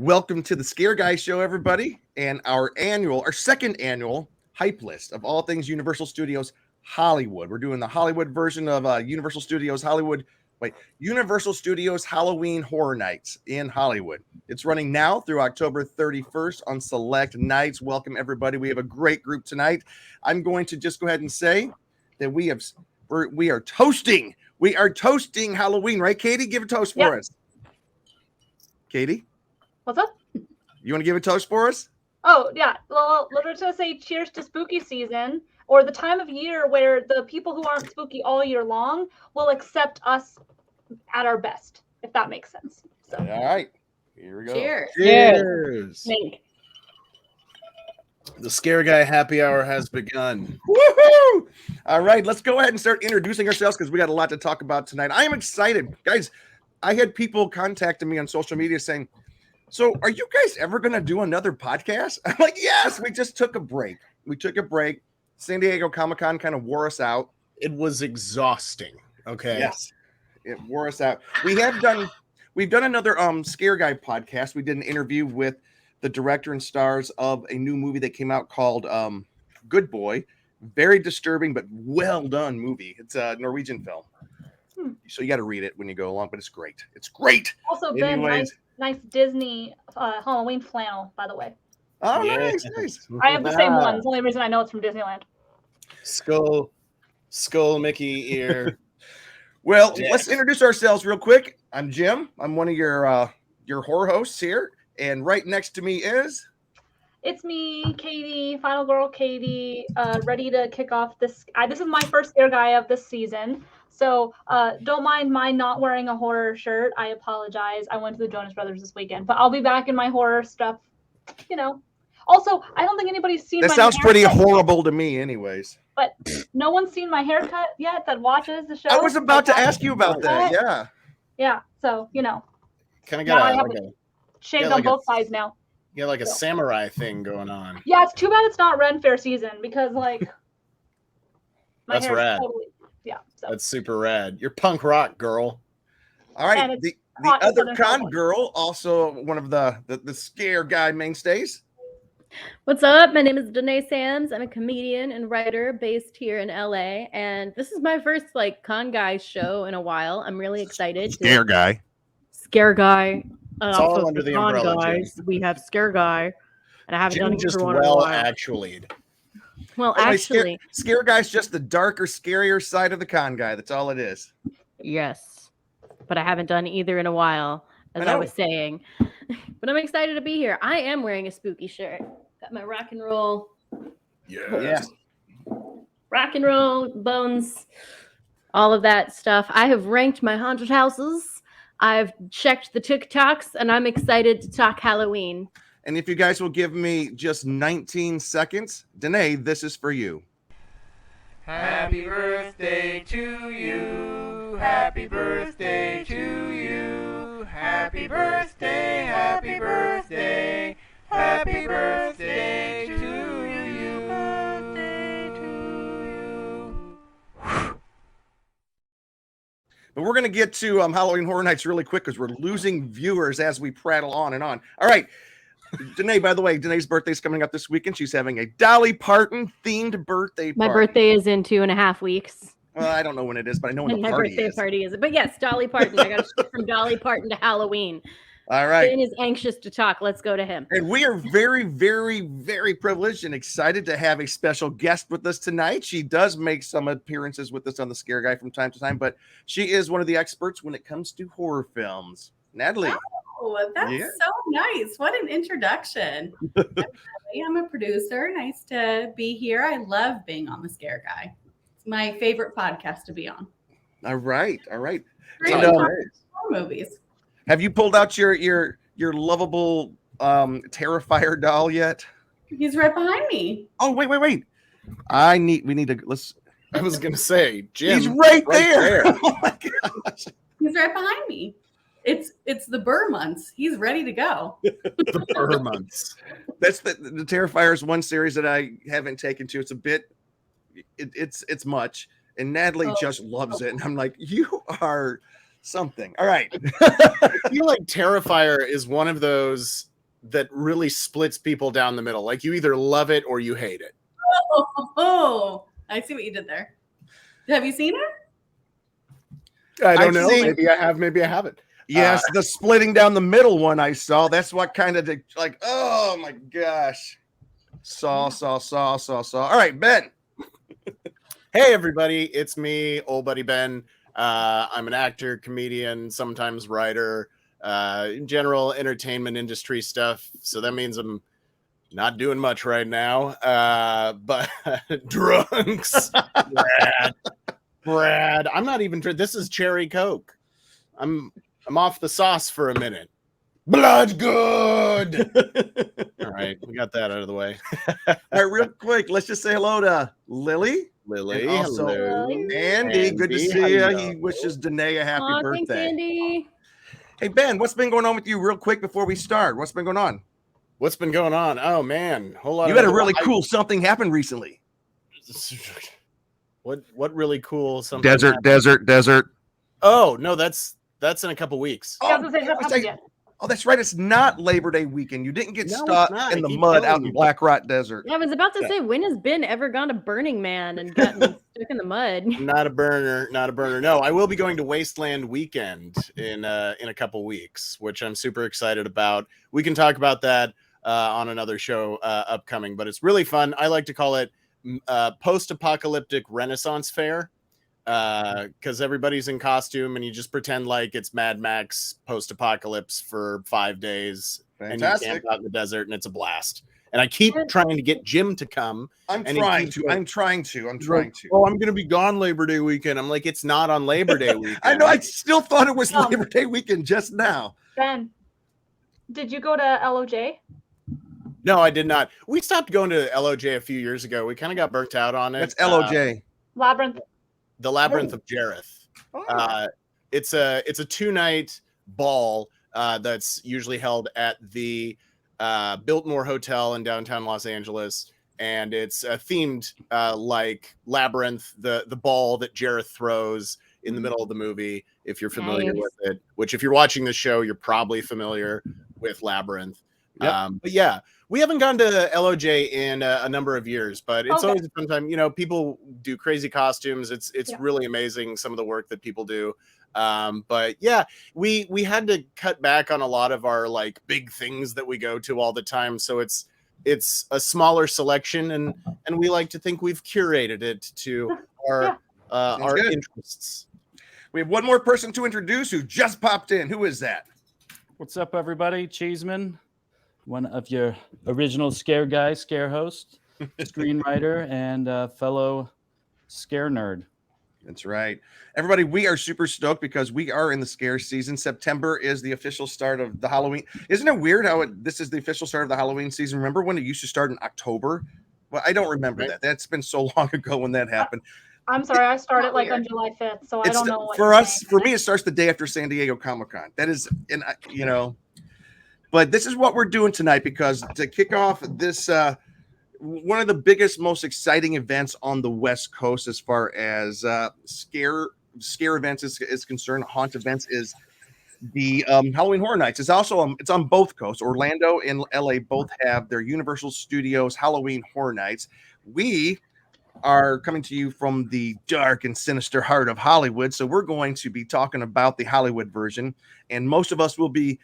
Welcome to the Scare Guy Show, everybody, and our second annual hype list of all things Universal Studios Hollywood. We're doing the Hollywood version of Universal Studios Halloween Horror Nights in Hollywood. It's running now through October 31st on select nights. Welcome, everybody. We have a great group tonight. I'm going to just go ahead and say that we are toasting. We are toasting Halloween, right, Katie? Give a toast for us. Katie? What's up? You want to give a toast for us? Oh, yeah. Well, let's just say cheers to spooky season, or the time of year where the people who aren't spooky all year long will accept us at our best, if that makes sense. So. All right. Here we go. Cheers. Cheers. Mink. The Scare Guy happy hour has begun. Woohoo! All right, let's go ahead and start introducing ourselves because we got a lot to talk about tonight. I am excited. Guys, I had people contacting me on social media saying, so are you guys ever going to do another podcast? I'm like, yes, we just took a break. San Diego Comic-Con kind of wore us out. It was exhausting. Okay. Yes, it wore us out. We've done another Scare Guy podcast. We did an interview with the director and stars of a new movie that came out called Good Boy. Very disturbing, but well done movie. It's a Norwegian film. So you got to read it when you go along, but it's great. It's great. Also, Ben, nice Disney Halloween flannel, by the way. Oh, Yeah. nice. I have the same one. It's the only reason I know it's from Disneyland. Skull Mickey ear. Well, Yes. let's introduce ourselves real quick. I'm Jim. I'm one of your horror hosts here, and right next to me is It's me, Katie, Final Girl Katie, ready to kick off this. This is my first Scare Guy of this season. So don't mind my not wearing a horror shirt. I apologize. I went to the Jonas Brothers this weekend, but I'll be back in my horror stuff, Also, I don't think anybody's seen that my sounds pretty haircut, horrible to me anyways. but no one's seen my haircut yet that watches the show. I was about to ask you about that. Yeah. Yeah, so, Kind of Now I got have a shaved Yeah, on like both sides now. like a samurai thing going on. Yeah, it's too bad it's not Ren Fair season because, my That's hair rad. is totally, so. That's super rad. You're punk rock, girl. All right. And it's The hot in other Southern con California. girl, also one of the Scare Guy mainstays. What's up? My name is Danae Sams. I'm a comedian and writer based here in LA, and this is my first con guy show in a while. I'm really excited. Guy. Scare Guy. It's all under the con umbrella, guys. Jim. We have Scare Guy, and I haven't done Jim it just for one in a well while. actually. Well, Anyway, actually, Scare Guy's just the darker, scarier side of the con guy. That's all it is. yes, but I haven't done either in a while, as I was saying. But I'm excited to be here. I am wearing a spooky shirt. Got my rock and roll. Yes. Rock and roll, bones, all of that stuff. I have ranked my haunted houses. I've checked the TikToks, and I'm excited to talk Halloween. And if you guys will give me just 19 seconds, Danae, this is for you. Happy birthday to you. Happy birthday to you. Happy birthday, happy birthday. Happy birthday to you. Birthday to you. But we're going to get to Halloween Horror Nights really quick because we're losing viewers as we prattle on and on. All right. Danae, by the way, Danae's birthday's coming up this weekend. She's having a Dolly Parton themed birthday party. My birthday is in 2.5 weeks. Well, I don't know when it is, but I know when And the my party birthday is. party is. But yes, Dolly Parton. I got to shift from Dolly Parton to Halloween. All right. Ben is anxious to talk. Let's go to him. And we are very, very, very privileged and excited to have a special guest with us tonight. She does make some appearances with us on the Scare Guy from time to time, but she is one of the experts when it comes to horror films. Natalie. Oh, that's so nice. What an introduction. I'm a producer. Nice to be here. I love being on the Scare Guy. It's my favorite podcast to be on. All right. Great So, to talk horror movies. have you pulled out your lovable Terrifier doll yet? He's right behind me. Oh, wait. We need to let's I was gonna say, Jim. he's right there. Oh my gosh. He's right behind me. It's the Burr months. He's ready to go. The Burr months. That's the Terrifier is one series that I haven't taken to. It's a bit it's much. And Natalie just loves it. And I'm like, you are something. All right. I feel like Terrifier is one of those that really splits people down the middle. Like you either love it or you hate it. Oh, I see what you did there. Have you seen it? I don't I've know. seen- Maybe I have. Maybe I haven't. Yes, the splitting down the middle one I saw. That's what kind of like, oh my gosh. Saw. All right, Ben. Hey, everybody. It's me, old buddy Ben. I'm an actor, comedian, sometimes writer, general entertainment industry stuff. So that means I'm not doing much right now. But drunks. Brad. I'm not even. This is cherry Coke. I'm off the sauce for a minute. Blood good. All right, we got that out of the way. All right, real quick, let's just say hello to Lily. Lily, And also hello. Andy, good to Andy, see you. hello. He wishes Danae a happy Aw, thanks, birthday. Andy. Hey, Ben, what's been going on with you real quick before we start? What's been going on? What's been going on? Oh man, whole lot. You of had a really cool something happen recently. What really cool something? Desert. Oh no, that's in a couple weeks. I was gonna say, I was that's like, yet. oh, that's right. It's not Labor Day weekend. You didn't get No, it's stuck not. in I the keep mud telling out in you. Black Rock Desert. Yeah, I was about to Yeah. say, when has Ben ever gone to Burning Man and gotten stuck in the mud? Not a burner. No, I will be going to Wasteland Weekend in a couple weeks, which I'm super excited about. We can talk about that on another show upcoming, but it's really fun. I like to call it post-apocalyptic Renaissance Fair because everybody's in costume and you just pretend like it's Mad Max post-apocalypse for 5 days. And you Fantastic. camp out in the desert and it's a blast. And I keep trying to get Jim to come. I'm And he trying keeps to. going, I'm trying to. Oh, I'm going to be gone Labor Day weekend. I'm like, it's not on Labor Day weekend. I know. I still thought it was Um, Labor Day weekend just now. Ben, did you go to LOJ? No, I did not. We stopped going to LOJ a few years ago. We kind of got burnt out on it. That's LOJ. Labyrinth. The Labyrinth of Jareth. Oh. It's a 2-night ball that's usually held at the Biltmore Hotel in downtown Los Angeles, and it's themed like Labyrinth, the ball that Jareth throws in the middle of the movie. If you're familiar Nice. with it, which if you're watching the show, you're probably familiar with Labyrinth. Yep. But yeah, we haven't gone to LOJ in a number of years, but it's Okay. always a fun time. You know, people do crazy costumes. It's Yeah. really amazing some of the work that people do. But yeah, we had to cut back on a lot of our like big things that we go to all the time. So it's a smaller selection, and we like to think we've curated it to our good. interests. We have one more person to introduce who just popped in. Who is that? What's up, everybody? Cheeseman, one of your original scare host, screenwriter, and fellow scare nerd. That's right. Everybody, we are super stoked because we are in the scare season. September is the official start of the Halloween. Isn't it weird how this is the official start of the Halloween season? Remember when it used to start in October? Well, I don't remember that. That's been so long ago when that happened. I'm sorry, I started like weird. on July 5th, so I It's don't know what for you're us. saying. For me, it starts the day after San Diego Comic-Con. That is, and you know, but this is what we're doing tonight because to kick off this, one of the biggest, most exciting events on the West Coast as far as scare events is concerned, haunt events is the Halloween Horror Nights. It's also it's on both coasts. Orlando and LA both have their Universal Studios Halloween Horror Nights. We are coming to you from the dark and sinister heart of Hollywood. So we're going to be talking about the Hollywood version, and most of us will be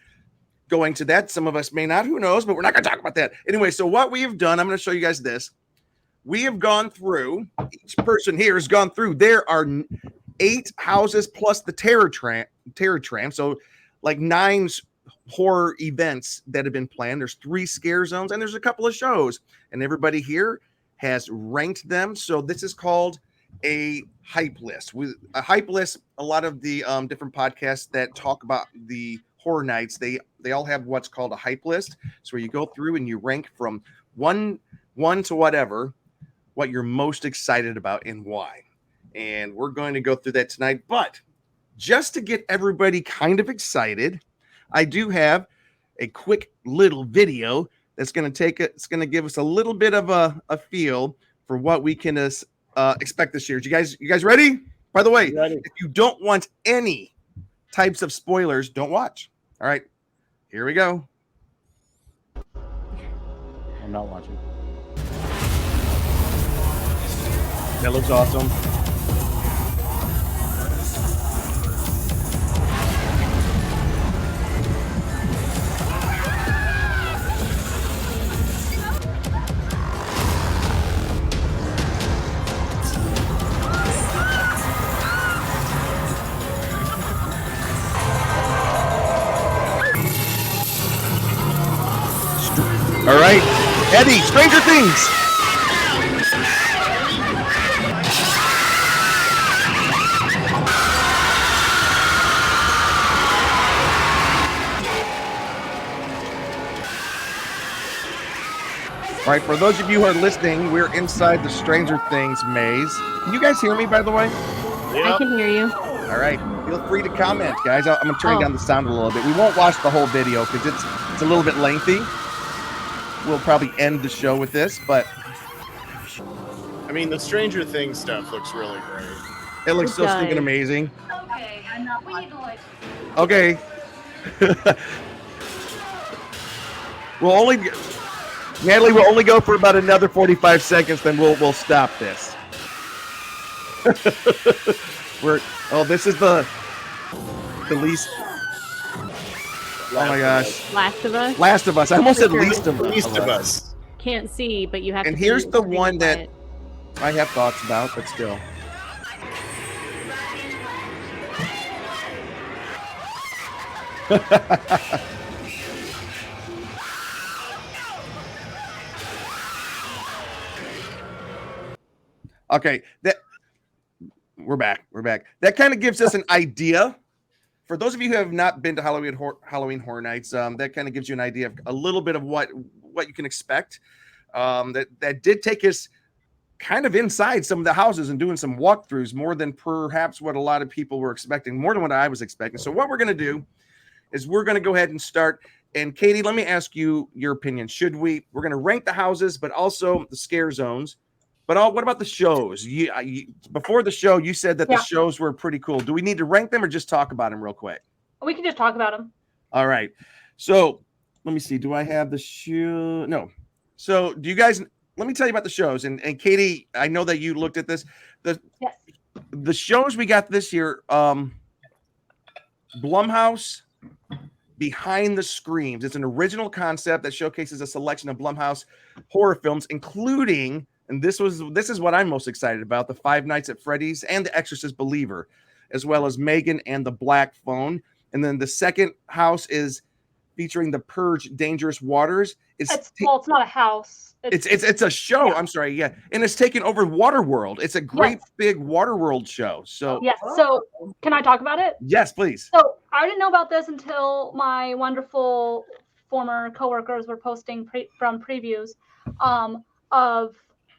going to that. Some of us may not, who knows, but we're not going to talk about that. Anyway, so what we have done, I'm going to show you guys this. We have gone through, each person here has gone through, there are 8 houses plus the Terror Tram. So like 9 horror events that have been planned. There's 3 scare zones and there's a couple of shows, and everybody here has ranked them. So this is called a hype list. With a hype list, a lot of the different podcasts that talk about the horror nights, they all have what's called a hype list. So where you go through and you rank from one to whatever, what you're most excited about and why. And we're going to go through that tonight. But just to get everybody kind of excited, I do have a quick little video that's going to it's going to give us a little bit of a feel for what we can expect this year. You guys ready? By the way, if you don't want any types of spoilers, don't watch. All right, here we go. I'm not watching. That looks awesome. All right, Eddie, Stranger Things. All right, for those of you who are listening, we're inside the Stranger Things maze. Can you guys hear me, by the way? I can hear you. All right, feel free to comment, guys. I'm gonna turn down the sound a little bit. We won't watch the whole video because it's a little bit lengthy. We'll probably end the show with this, but I mean, the Stranger Things stuff looks really great. it looks It so stinking does. amazing. Okay, we need to like. Okay. Natalie will only go for about another 45 seconds, then we'll stop this. This is the least. Oh my gosh. Last of Us. Last of Us. I almost said least of Least of us. Us. Can't see, but you have And to. here's the be one that quiet. I have thoughts about, but still. Okay, we're back. That kind of gives us an idea. For those of you who have not been to Halloween Horror Nights, that kind of gives you an idea of a little bit of what you can expect. That did take us kind of inside some of the houses and doing some walkthroughs, more than perhaps what a lot of people were expecting, more than what I was expecting. So what we're going to do is we're going to go ahead and start. And Katie, let me ask you your opinion. We're going to rank the houses, but also the scare zones. But what about the shows? Before the show, you said that the shows were pretty cool. Do we need to rank them or just talk about them real quick? We can just talk about them. All right. So let me see. Do I have the show? No. So do you guys? Let me tell you about the shows. And Katie, I know that you looked at this. The shows we got this year. Blumhouse Behind the Screams. It's an original concept that showcases a selection of Blumhouse horror films, including. And this is what I'm most excited about: the Five Nights at Freddy's and The Exorcist Believer, as well as Megan and the Black Phone. And then the second house is featuring The Purge: Dangerous Waters. It's not a house. It's a show. Yeah. I'm sorry. Yeah. And it's taken over Waterworld. It's a great big Waterworld show. So yes. So can I talk about it? Yes, please. So I didn't know about this until my wonderful former coworkers were posting from previews of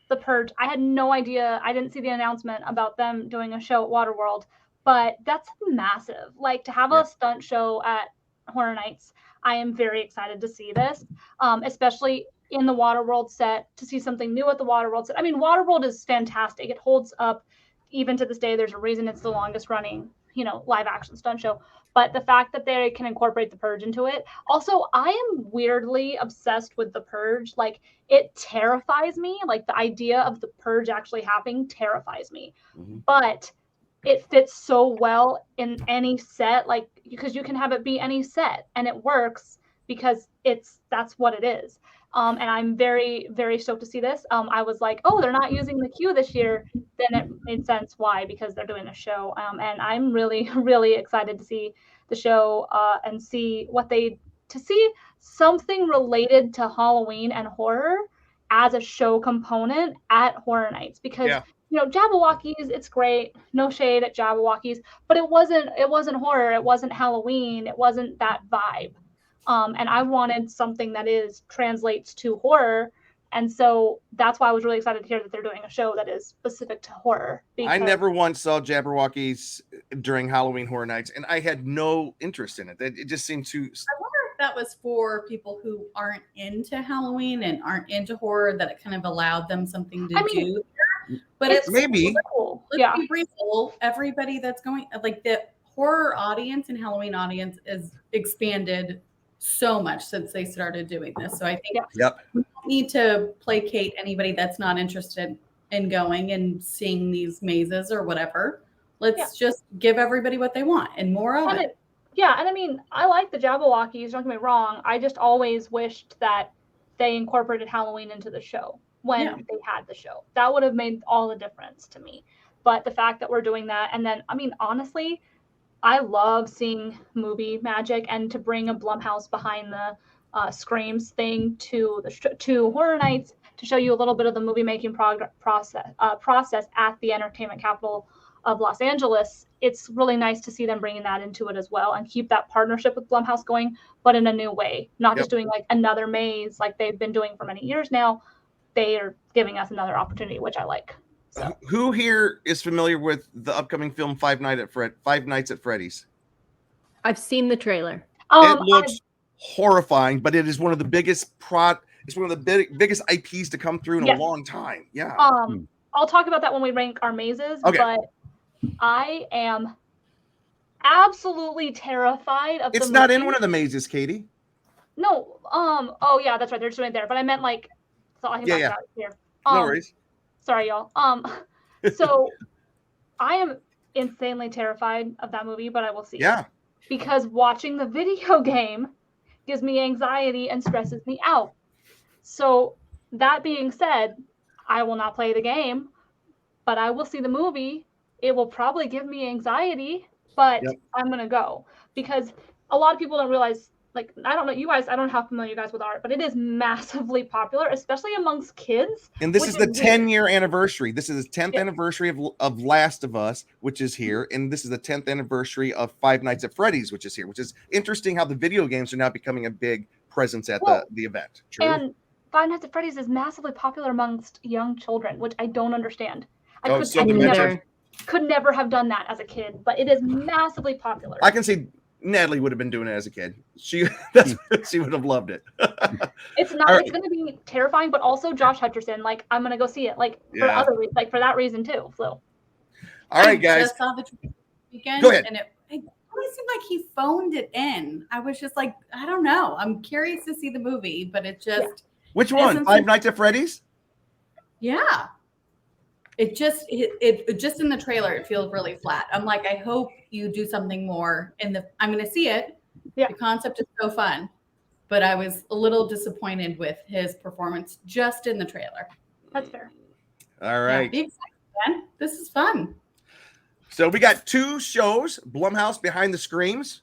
The Purge. I had no idea. I didn't see the announcement about them doing a show at Waterworld, but that's massive. Like, to have a stunt show at Horror Nights, I am very excited to see this, especially in the Waterworld set, to see something new at the Waterworld set. I mean, Waterworld is fantastic. It holds up even to this day. There's a reason it's the longest running, live action stunt show. But the fact that they can incorporate The Purge into it. Also, I am weirdly obsessed with The Purge. Like, it terrifies me. Like, the idea of The Purge actually happening terrifies me. Mm-hmm. But it fits so well in any set, like, because you can have it be any set and it works because that's what it is. And I'm very, very stoked to see this. I was like, oh, they're not using the queue this year. Then it made sense why, because they're doing a show. And I'm really, really excited to see the show and see see something related to Halloween and horror as a show component at Horror Nights, because Jabberwockies, it's great. No shade at Jabberwockies, but it wasn't horror. It wasn't Halloween. It wasn't that vibe. And I wanted something that translates to horror. And so that's why I was really excited to hear that they're doing a show that is specific to horror. I never once saw Jabberwockies during Halloween Horror Nights, and I had no interest in it. It just seemed too... I wonder if that was for people who aren't into Halloween and aren't into horror, that it kind of allowed them something to do. But it's maybe cool. Let's be real. Everybody that's going, like, the horror audience and Halloween audience is expanded so much since they started doing this. So I think need to placate anybody that's not interested in going and seeing these mazes or whatever. Let's just give everybody what they want and more of it. And I mean, I like the Jabberwockies, don't get me wrong. I just always wished that they incorporated Halloween into the show when they had the show. That would have made all the difference to me. But the fact that we're doing that, and then, I mean, honestly, I love seeing movie magic, and to bring a Blumhouse behind the Screams thing to Horror Nights to show you a little bit of the movie making process at the entertainment capital of Los Angeles. It's really nice to see them bringing that into it as well and keep that partnership with Blumhouse going, but in a new way, not just doing like another maze like they've been doing for many years now. They are giving us another opportunity, which I like. So. Who here is familiar with the upcoming film Five Nights at Freddy's? I've seen the trailer. It looks horrifying, but it is one of the biggest it's one of the biggest IPs to come through in a long time. Yeah. I'll talk about that when we rank our mazes, okay. But I am absolutely terrified of It's not in one of the mazes, Katie. No. Oh yeah, that's right. They're just doing it there. But I meant like, so I can back out here. No worries. Sorry, y'all. So I am insanely terrified of that movie, but I will see it. Because watching the video game gives me anxiety and stresses me out. So that being said, I will not play the game, but I will see the movie. It will probably give me anxiety, but I'm going to go. Because a lot of people don't realize, like, I don't know, you guys, I don't know how familiar you guys with art, but it is massively popular, especially amongst kids. And this is the 10-year anniversary. This is the 10th anniversary of Last of Us, which is here. And this is the 10th anniversary of Five Nights at Freddy's, which is here, which is interesting how the video games are now becoming a big presence at the event. True. And Five Nights at Freddy's is massively popular amongst young children, which I don't understand. I could never have done that as a kid, but it is massively popular. I can see Natalie would have been doing it as a kid. She would have loved it. It's not. It's going to be terrifying, but also Josh Hutcherson. like, I'm going to go see it. Like for that reason too. So. All right, guys. I just saw the weekend, go ahead. And it really seemed like he phoned it in. I was just like, I don't know. I'm curious to see the movie, but it just. Which one? Five Nights at Freddy's? Yeah. It just in the trailer, it feels really flat. I'm like, I hope you do something more I'm going to see it. Yeah. The concept is so fun, but I was a little disappointed with his performance just in the trailer. That's fair. All right. Yeah, be excited, man. This is fun. So we got 2 shows, Blumhouse Behind the Screams,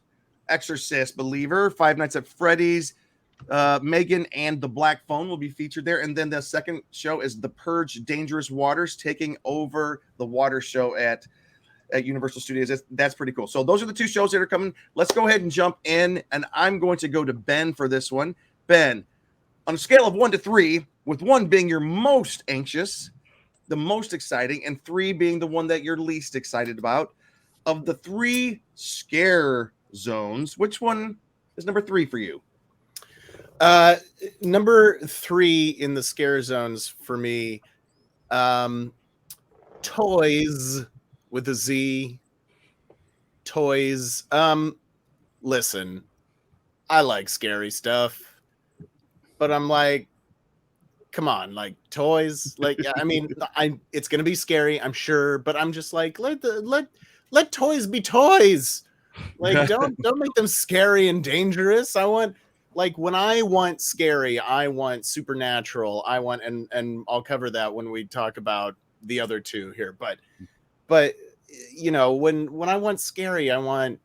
Exorcist Believer, Five Nights at Freddy's, Megan and the Black Phone will be featured there. And then the second show is The Purge Dangerous Waters, taking over the water show at Universal Studios. That's pretty cool. So those are the 2 shows that are coming. Let's go ahead and jump in. And I'm going to go to Ben for this one. Ben, on a scale of 1 to 3, with 1 being your most anxious, the most exciting, and 3 being the one that you're least excited about, of the 3 scare zones, which one is number 3 for you? Number 3 in the scare zones for me, Toys with a Z. Toys. Listen, I like scary stuff, but I'm like, come on, like Toys. Like, I mean, it's gonna be scary, I'm sure, but I'm just like, let Toys be toys. Like, don't make them scary and dangerous. Like, when I want scary, I want supernatural. I want, and I'll cover that when we talk about the other 2 here. But you know, when I want scary, I want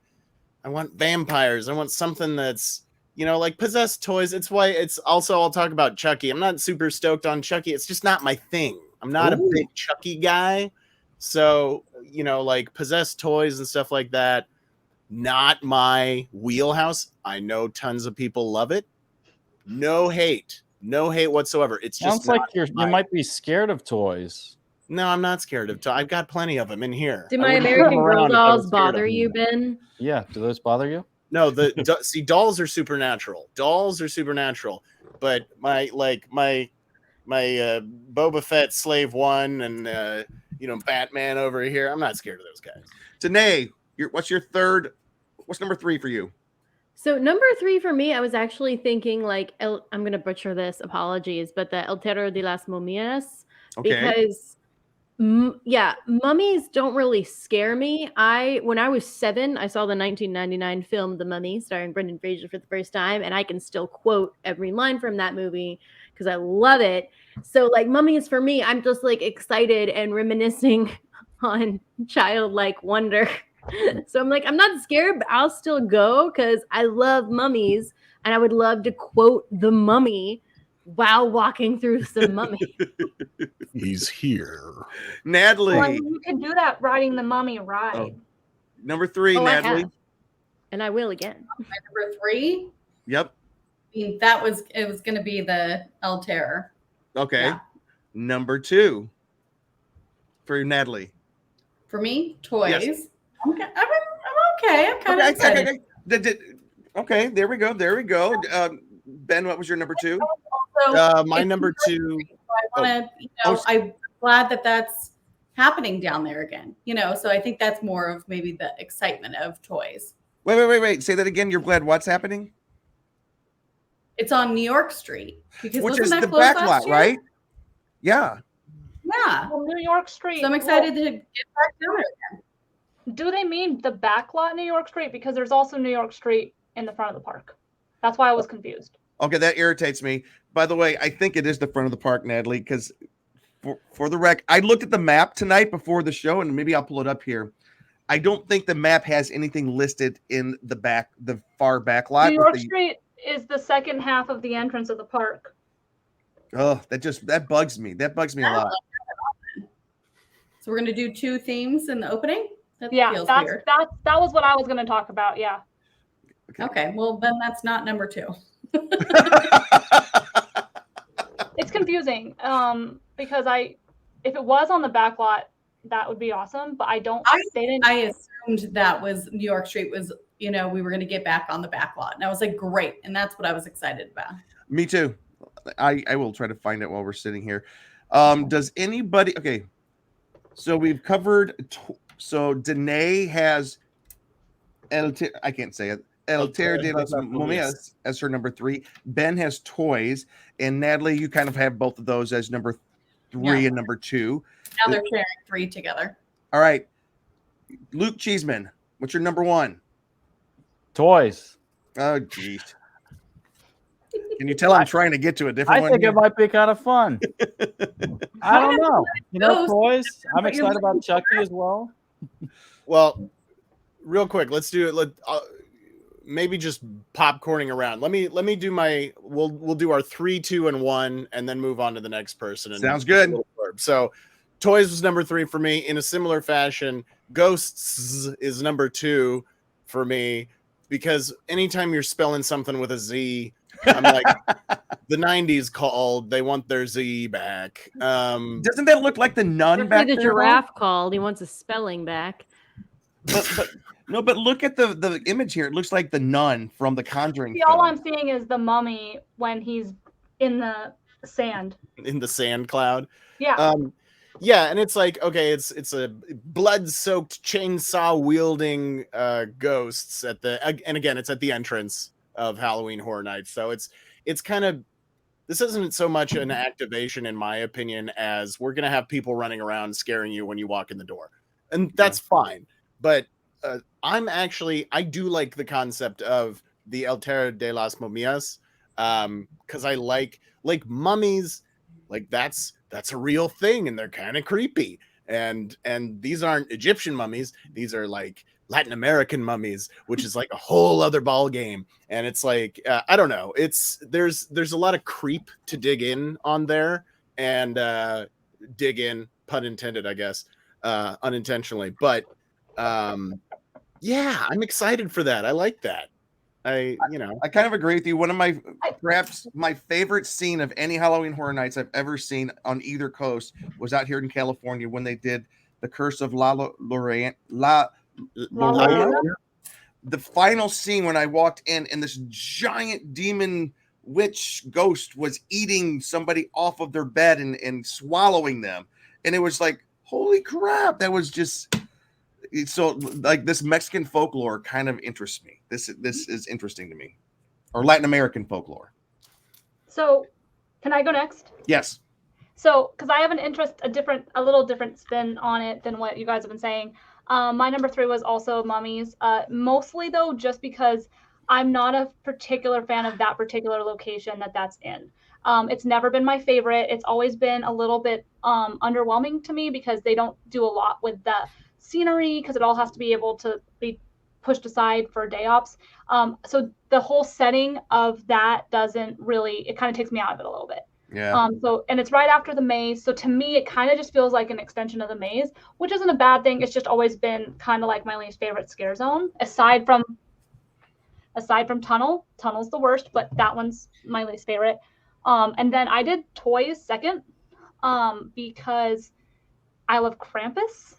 vampires. I want something that's, you know, like possessed toys. It's why it's also, I'll talk about Chucky. I'm not super stoked on Chucky. It's just not my thing. I'm not a big Chucky guy. So, you know, like possessed toys and stuff like that, not my wheelhouse. I know tons of people love it. No hate whatsoever. It's just sounds like you might be scared of toys. No, I'm not scared of toys. I've got plenty of them in here. Do my American Girl dolls bother you, Ben? Yeah, do those bother you? No, see, dolls are supernatural. But my Boba Fett Slave 1 and Batman over here, I'm not scared of those guys. Tanae, what's number 3 for you? So number 3 for me, I was actually thinking like I'm gonna butcher this, apologies, but the El Terror de las Momias, Okay. because mummies don't really scare me. When I was 7, I saw the 1999 film The Mummy, starring Brendan Fraser for the first time, and I can still quote every line from that movie because I love it. So like mummies for me, I'm just like excited and reminiscing on childlike wonder. So I'm like, I'm not scared, but I'll still go because I love mummies and I would love to quote The Mummy while walking through some mummy. He's here. Natalie. Well, I mean, you can do that riding the mummy ride. Number 3, Oh, I Natalie. have. And I will again. Number 3. Yep. I mean, it was going to be the El Terror. Okay. Yeah. Number 2 for Natalie. For me, toys. Yes. I'm okay. I'm kind of excited. Okay, there we go. Ben, what was your number 2? Also, My number 2. I want to, I'm glad that that's happening down there again. So I think that's more of maybe the excitement of toys. Wait. Say that again. You're glad what's happening? It's on New York Street because Which wasn't is that the closed back last lot, year? right? Yeah. Yeah. Well, New York Street. So I'm excited to get back down there again. Do they mean the back lot New York Street? Because there's also New York Street in the front of the park. That's why I was confused. Okay, that irritates me. By the way, I think it is the front of the park, Natalie, because for the rec, I looked at the map tonight before the show, and maybe I'll pull it up here. I don't think the map has anything listed in the far back lot. New York Street is the second half of the entrance of the park. Oh, that bugs me. That bugs me a lot. So we're gonna do 2 themes in the opening. That Yeah, feels that weird. was what I was going to talk about. Yeah. Okay, well then that's not number 2. It's confusing because if it was on the back lot, that would be awesome. But I assumed that was New York Street was, we were going to get back on the back lot. And I was like, great. And that's what I was excited about. Me too. I will try to find it while we're sitting here. Does anybody, okay. So we've covered, so Danae has, I can't say it. El Terror de las Momias as her number 3. Ben has toys, and Natalie, you kind of have both of those as number 3 and number 2. Now they're sharing 3 together. All right, Luke Cheeseman, what's your number 1? Toys. Oh, geez. Can you tell I'm trying to get to a different one? I think it might be kind of fun. I don't know. Toys. I'm excited about Chucky as well. Well, real quick, let's do it. Maybe just popcorning around. Let me do we'll do our 3, 2, and 1, and then move on to the next person. And sounds good. So toys was number 3 for me. In a similar fashion, ghosts is number 2 for me, because anytime you're spelling something with a Z, I'm like, the 90s called, they want their Z back. Doesn't that look like the nun back the there? giraffe called. He wants his spelling back. But look at the image here. It looks like the nun from the Conjuring. See, all I'm seeing is the mummy when he's in the sand. In the sand cloud. Yeah. Yeah, and it's like, okay, it's a blood-soaked chainsaw wielding ghosts and again, it's at the entrance of Halloween Horror Nights. So it's kind of, this isn't so much an activation, in my opinion, as we're gonna have people running around scaring you when you walk in the door, and that's fine. But I do like the concept of the El Terror de las Momias, because I like mummies, like that's a real thing, and they're kind of creepy. And these aren't Egyptian mummies; these are like Latin American mummies, which is like a whole other ball game. And it's like, I don't know, there's a lot of creep to dig in on there, and dig in, pun intended, I guess, unintentionally, but. Yeah, I'm excited for that. I like that. I kind of agree with you. One of perhaps my favorite scene of any Halloween Horror Nights I've ever seen on either coast was out here in California when they did the Curse of La Llorona. The final scene when I walked in and this giant demon witch ghost was eating somebody off of their bed and swallowing them. And it was like, holy crap, that was just... So like this Mexican folklore kind of interests me. This is interesting to me, or Latin American folklore. So, can I go next? Yes. So, because I have an interest, a little different spin on it than what you guys have been saying. My number 3 was also Mummies. Mostly though, just because I'm not a particular fan of that particular location that's in. It's never been my favorite. It's always been a little bit underwhelming to me because they don't do a lot with the scenery because it all has to be able to be pushed aside for day ops. So the whole setting of that it kind of takes me out of it a little bit. Yeah. And it's right after the maze. So to me, it kind of just feels like an extension of the maze, which isn't a bad thing. It's just always been kind of like my least favorite scare zone, aside from Tunnel. Tunnel's the worst, but that one's my least favorite. And then I did Toys second, because I love Krampus,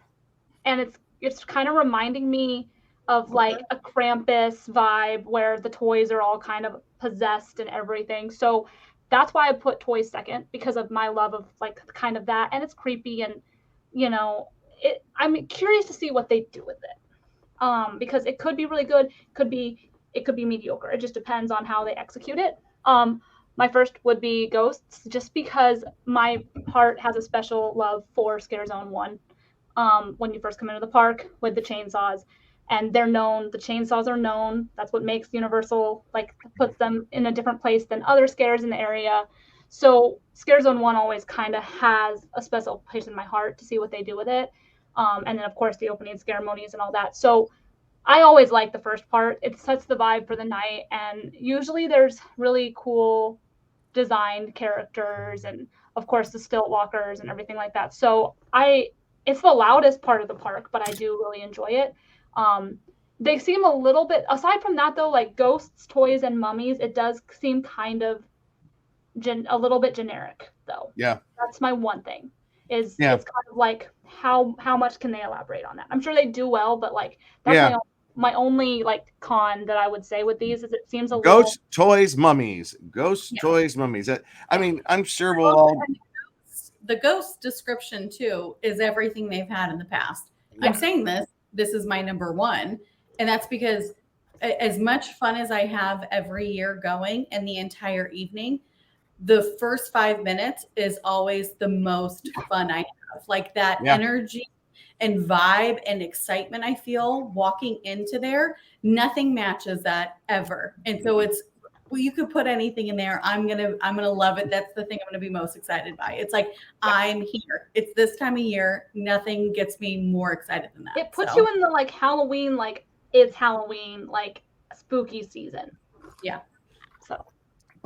and it's kind of reminding me of like a Krampus vibe where the toys are all kind of possessed and everything. So that's why I put Toys second, because of my love of like kind of that, and it's creepy, and I'm curious to see what they do with it, because it could be really good, it could be mediocre. It just depends on how they execute it. My first would be Ghosts, just because my heart has a special love for Scare Zone 1. When you first come into the park with the chainsaws, and they're known, the chainsaws are known. That's what makes Universal, like, puts them in a different place than other scares in the area. So Scare Zone 1 always kind of has a special place in my heart to see what they do with it. And then, of course, the opening ceremonies and all that. So I always like the first part. It sets the vibe for the night, and usually there's really cool designed characters and, of course, the stilt walkers and everything like that. So it's the loudest part of the park, but I do really enjoy it. They seem a little bit, aside from that though, like Ghosts, Toys, and Mummies, it does seem kind of a little bit generic though. Yeah. That's my one thing. It's Yeah. kind of like how much can they elaborate on that? I'm sure they do well, but like that's my only like con that I would say with these is it seems a little Ghost, Toys, Mummies. Ghost, Toys, Mummies. I mean, I'm sure we'll all. The Ghost description too is everything they've had in the past. I'm saying this is my number 1, and that's because as much fun as I have every year going and the entire evening, the first 5 minutes is always the most fun I have. Like that energy and vibe and excitement I feel walking into there, nothing matches that ever. And so you could put anything in there. I'm gonna love it. That's the thing I'm gonna be most excited by. It's like I'm here. It's this time of year. Nothing gets me more excited than that. It puts you in the like Halloween, like it's Halloween, like spooky season. Yeah. So.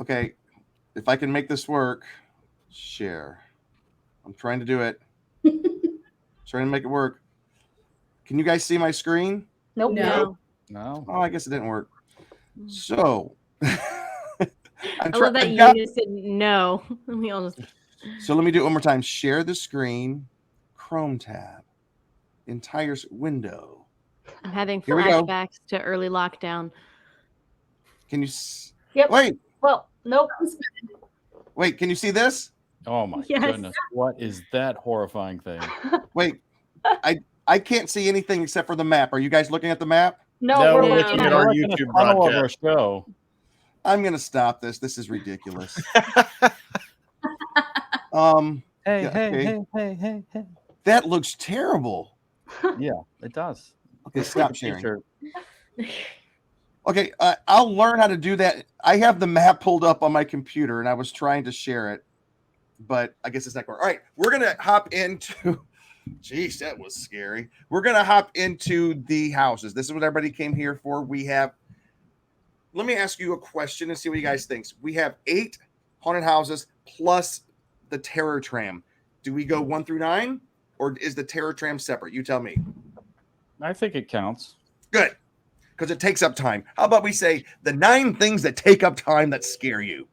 Okay, if I can make this work, share. I'm trying to do it. Trying to make it work. Can you guys see my screen? Nope. No. Oh, I guess it didn't work. So. I love that you just said no. So let me do it one more time. Share the screen, Chrome tab, entire window. I'm having flashbacks to early lockdown. Can you? Yep. Wait. Well, nope. Wait. Can you see this? Oh my goodness! What is that horrifying thing? Wait. I can't see anything except for the map. Are you guys looking at the map? No, we're looking at our YouTube broadcast. Show. I'm gonna stop this. This is ridiculous. Hey. That looks terrible. Yeah, it does. Okay, stop sharing. Okay, I'll learn how to do that. I have the map pulled up on my computer, and I was trying to share it, but I guess it's not going. All right, we're gonna hop into. Jeez, that was scary. We're gonna hop into the houses. This is what everybody came here for. We have. Let me ask you a question and see what you guys think. We have 8 haunted houses plus the Terror Tram. Do we go 1 through 9, or is the Terror Tram separate? You tell me. I think it counts. Good, because it takes up time. How about we say the 9 things that take up time that scare you?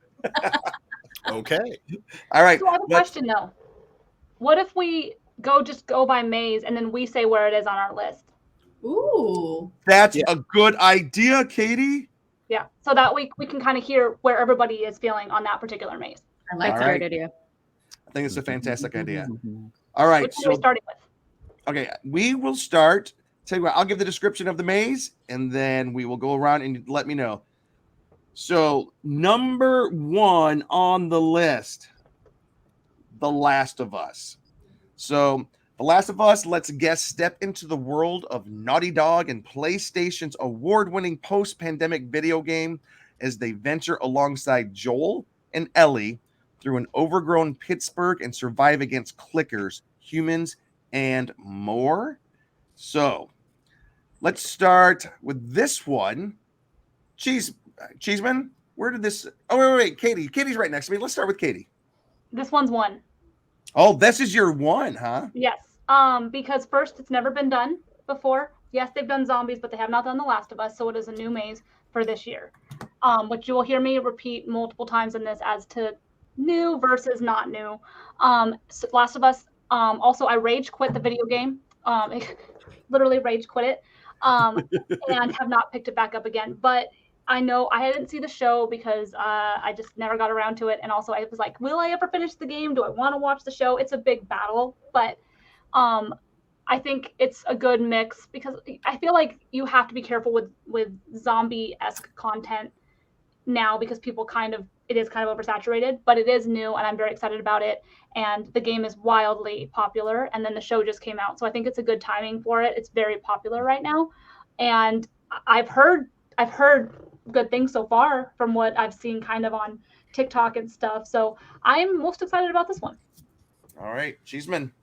Okay. All right. So I have a question though. What if we just go by maze and then we say where it is on our list? Ooh. That's a good idea, Katie. Yeah, so that we can kind of hear where everybody is feeling on that particular maze. I like That's a great idea. I think it's a fantastic idea. All right. Which one are we starting with? Okay, we will start Tell you what, I'll give the description of the maze, and then we will go around and let me know. So, number 1 on the list, The Last of Us. So, The Last of Us lets guests step into the world of Naughty Dog and PlayStation's award-winning post-pandemic video game as they venture alongside Joel and Ellie through an overgrown Pittsburgh and survive against clickers, humans, and more. So, let's start with this one. Cheeseman, where did this... Oh, wait. Katie. Katie's right next to me. Let's start with Katie. This one's 1. Oh, this is your 1, huh? Yes. Because first, it's never been done before. Yes, they've done zombies, but they have not done The Last of Us, so it is a new maze for this year. Which you will hear me repeat multiple times in this as to new versus not new. So Last of Us, also I rage quit the video game. Literally rage quit it. And have not picked it back up again. But I know I didn't see the show because I just never got around to it. And also I was like, will I ever finish the game? Do I want to watch the show? It's a big battle, but I think it's a good mix because I feel like you have to be careful with zombie-esque content now because people it is kind of oversaturated, but it is new and I'm very excited about it. And the game is wildly popular. And then the show just came out. So I think it's a good timing for it. It's very popular right now. And I've heard good things so far from what I've seen kind of on TikTok and stuff. So I'm most excited about this one. All right. Cheeseman.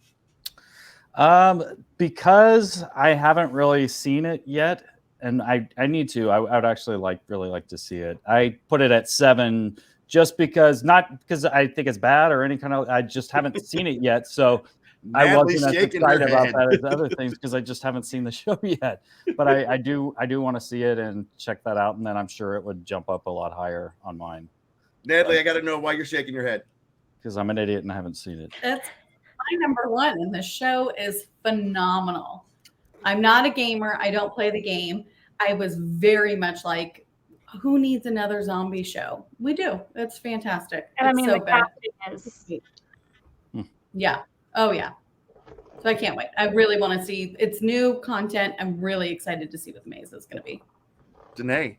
Because I haven't really seen it yet, and I need to. I would actually really like to see it. I put it at 7 just because, not because I think it's bad or any kind of. I just haven't seen it yet, so I wasn't as excited about that as other things because I just haven't seen the show yet. But I do want to see it and check that out, and then I'm sure it would jump up a lot higher on mine. Natalie, I got to know why you're shaking your head. Because I'm an idiot and I haven't seen it. That's my number 1, and the show is phenomenal. I'm not a gamer. I don't play the game. I was very much like, who needs another zombie show? We do. It's fantastic. And it's I mean, so the casting is... Yeah. Oh, yeah. So I can't wait. I really want to see. It's new content. I'm really excited to see what the maze is going to be. Danae.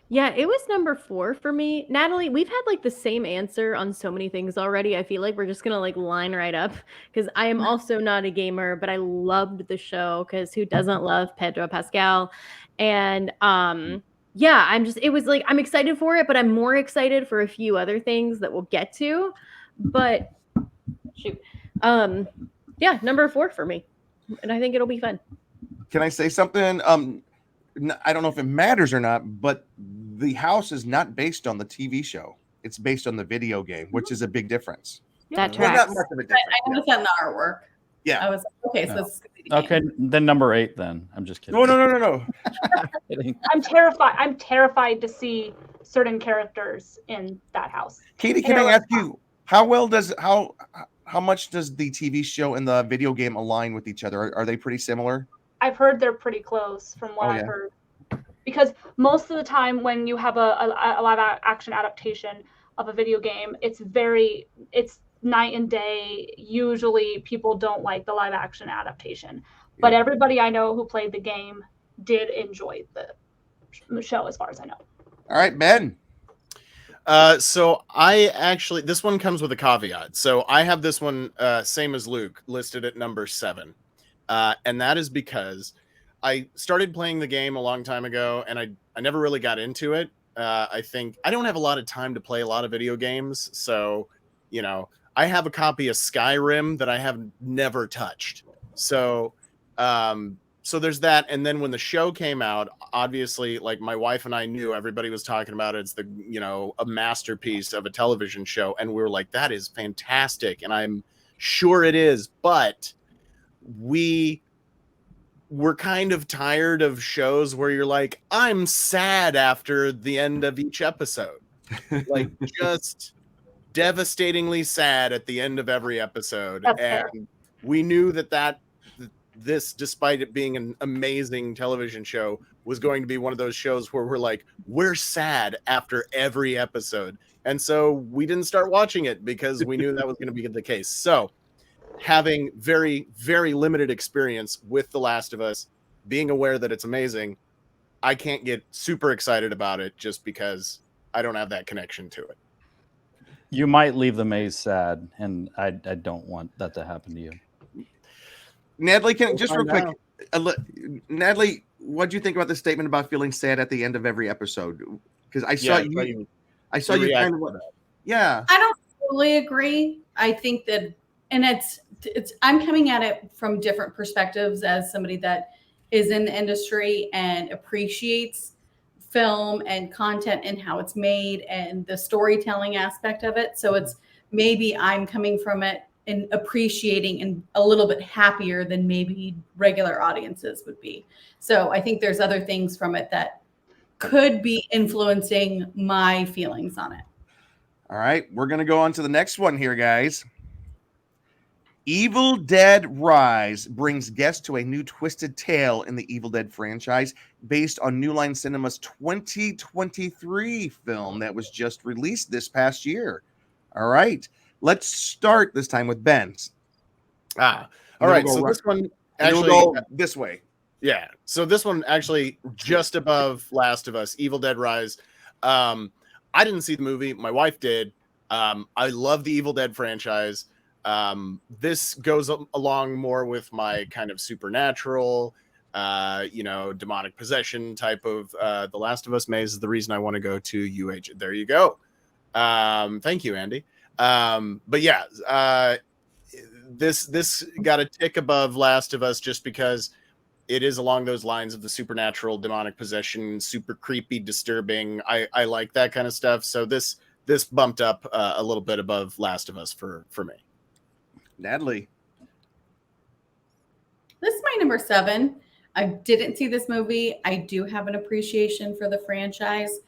Yeah, it was number 4 for me. Natalie, we've had like the same answer on so many things already. I feel like we're just gonna line right up because I am also not a gamer, but I loved the show because who doesn't love Pedro Pascal? And yeah, I'm excited for it, but I'm more excited for a few other things that we'll get to. But shoot. Yeah, number 4 for me. And I think it'll be fun. Can I say something? I don't know if it matters or not, but the house is not based on the TV show. It's based on the video game, which is a big difference. That Well, tracks. not much of a difference. I noticed that in the artwork. Yeah. I was okay. So No. this is gonna be the game. Okay, then number 8. Then I'm just kidding. No. Kidding. I'm terrified to see certain characters in that house. Katie, can I ask you how much does the TV show and the video game align with each other? Are they pretty similar? I've heard they're pretty close from what I've heard. Because most of the time when you have a live action adaptation of a video game, it's night and day. Usually people don't like the live action adaptation. But everybody I know who played the game did enjoy the show as far as I know. All right, Ben. So this one comes with a caveat. So I have this one, same as Luke, listed at number 7. And that is because I started playing the game a long time ago and I never really got into it. I think I don't have a lot of time to play a lot of video games. So, I have a copy of Skyrim that I have never touched. So there's that. And then when the show came out, obviously, like my wife and I knew everybody was talking about it. It's a masterpiece of a television show. And we were like, that is fantastic. And I'm sure it is. But we're kind of tired of shows where you're like, I'm sad after the end of each episode. Like just devastatingly sad at the end of every episode. That's and fair. We knew this, despite it being an amazing television show, was going to be one of those shows where we're sad after every episode. And so we didn't start watching it because we knew that was going to be the case. So having very, very limited experience with The Last of Us, being aware that it's amazing, I can't get super excited about it just because I don't have that connection to it. You might leave the maze sad, and I don't want that to happen to you. Natalie, We'll just real find quick, Natalie, what do you think about the statement about feeling sad at the end of every episode? Because I saw I saw you kind of, yeah. I don't totally agree. I think that, and it's I'm coming at it from different perspectives as somebody that is in the industry and appreciates film and content and how it's made and the storytelling aspect of it. So it's maybe I'm coming from it and appreciating and a little bit happier than maybe regular audiences would be. So I think there's other things from it that could be influencing my feelings on it. All right, we're going to go on to the next one here, guys. Evil Dead Rise brings guests to a new twisted tale in the Evil Dead franchise based on New Line Cinema's 2023 film that was just released this past year. All right, let's start this time with Ben. All right, so this one actually we'll go this way. Yeah, so this one actually just above Last of Us, Evil Dead Rise. I didn't see the movie. My wife did. I love the Evil Dead franchise. This goes along more with my kind of supernatural, demonic possession type of The Last of Us maze is the reason I want to go to UH. There you go. Thank you, Andy. But yeah, this got a tick above Last of Us just because it is along those lines of the supernatural, demonic possession, super creepy, disturbing. I like that kind of stuff. So this bumped up a little bit above Last of Us for me. Natalie. This is my number 7. I didn't see this movie. I do have an appreciation for the franchise,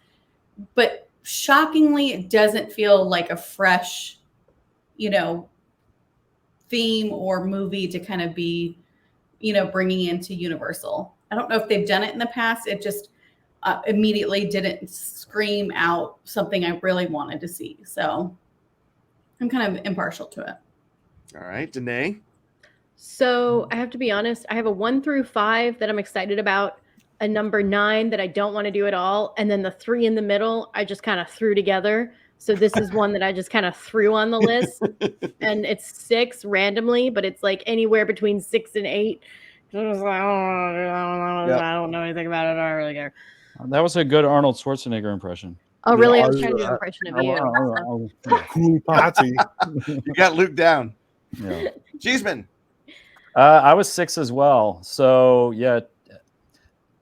but shockingly, it doesn't feel like a fresh, theme or movie to kind of be, bringing into Universal. I don't know if they've done it in the past. It just immediately didn't scream out something I really wanted to see. So I'm kind of impartial to it. All right, Danae. So I have to be honest, I have a 1 through 5 that I'm excited about, a number 9 that I don't want to do at all, and then the 3 in the middle I just kind of threw together. So this is one that I just kind of threw on the list, and it's 6 randomly, but it's like anywhere between 6 and 8. I was like, I don't know anything about it. I don't really care. That was a good Arnold Schwarzenegger impression. Oh, really? I was trying to do an impression of you. Cool party. You got Luke down. Yeah. Cheeseman. I was 6 as well. So yeah,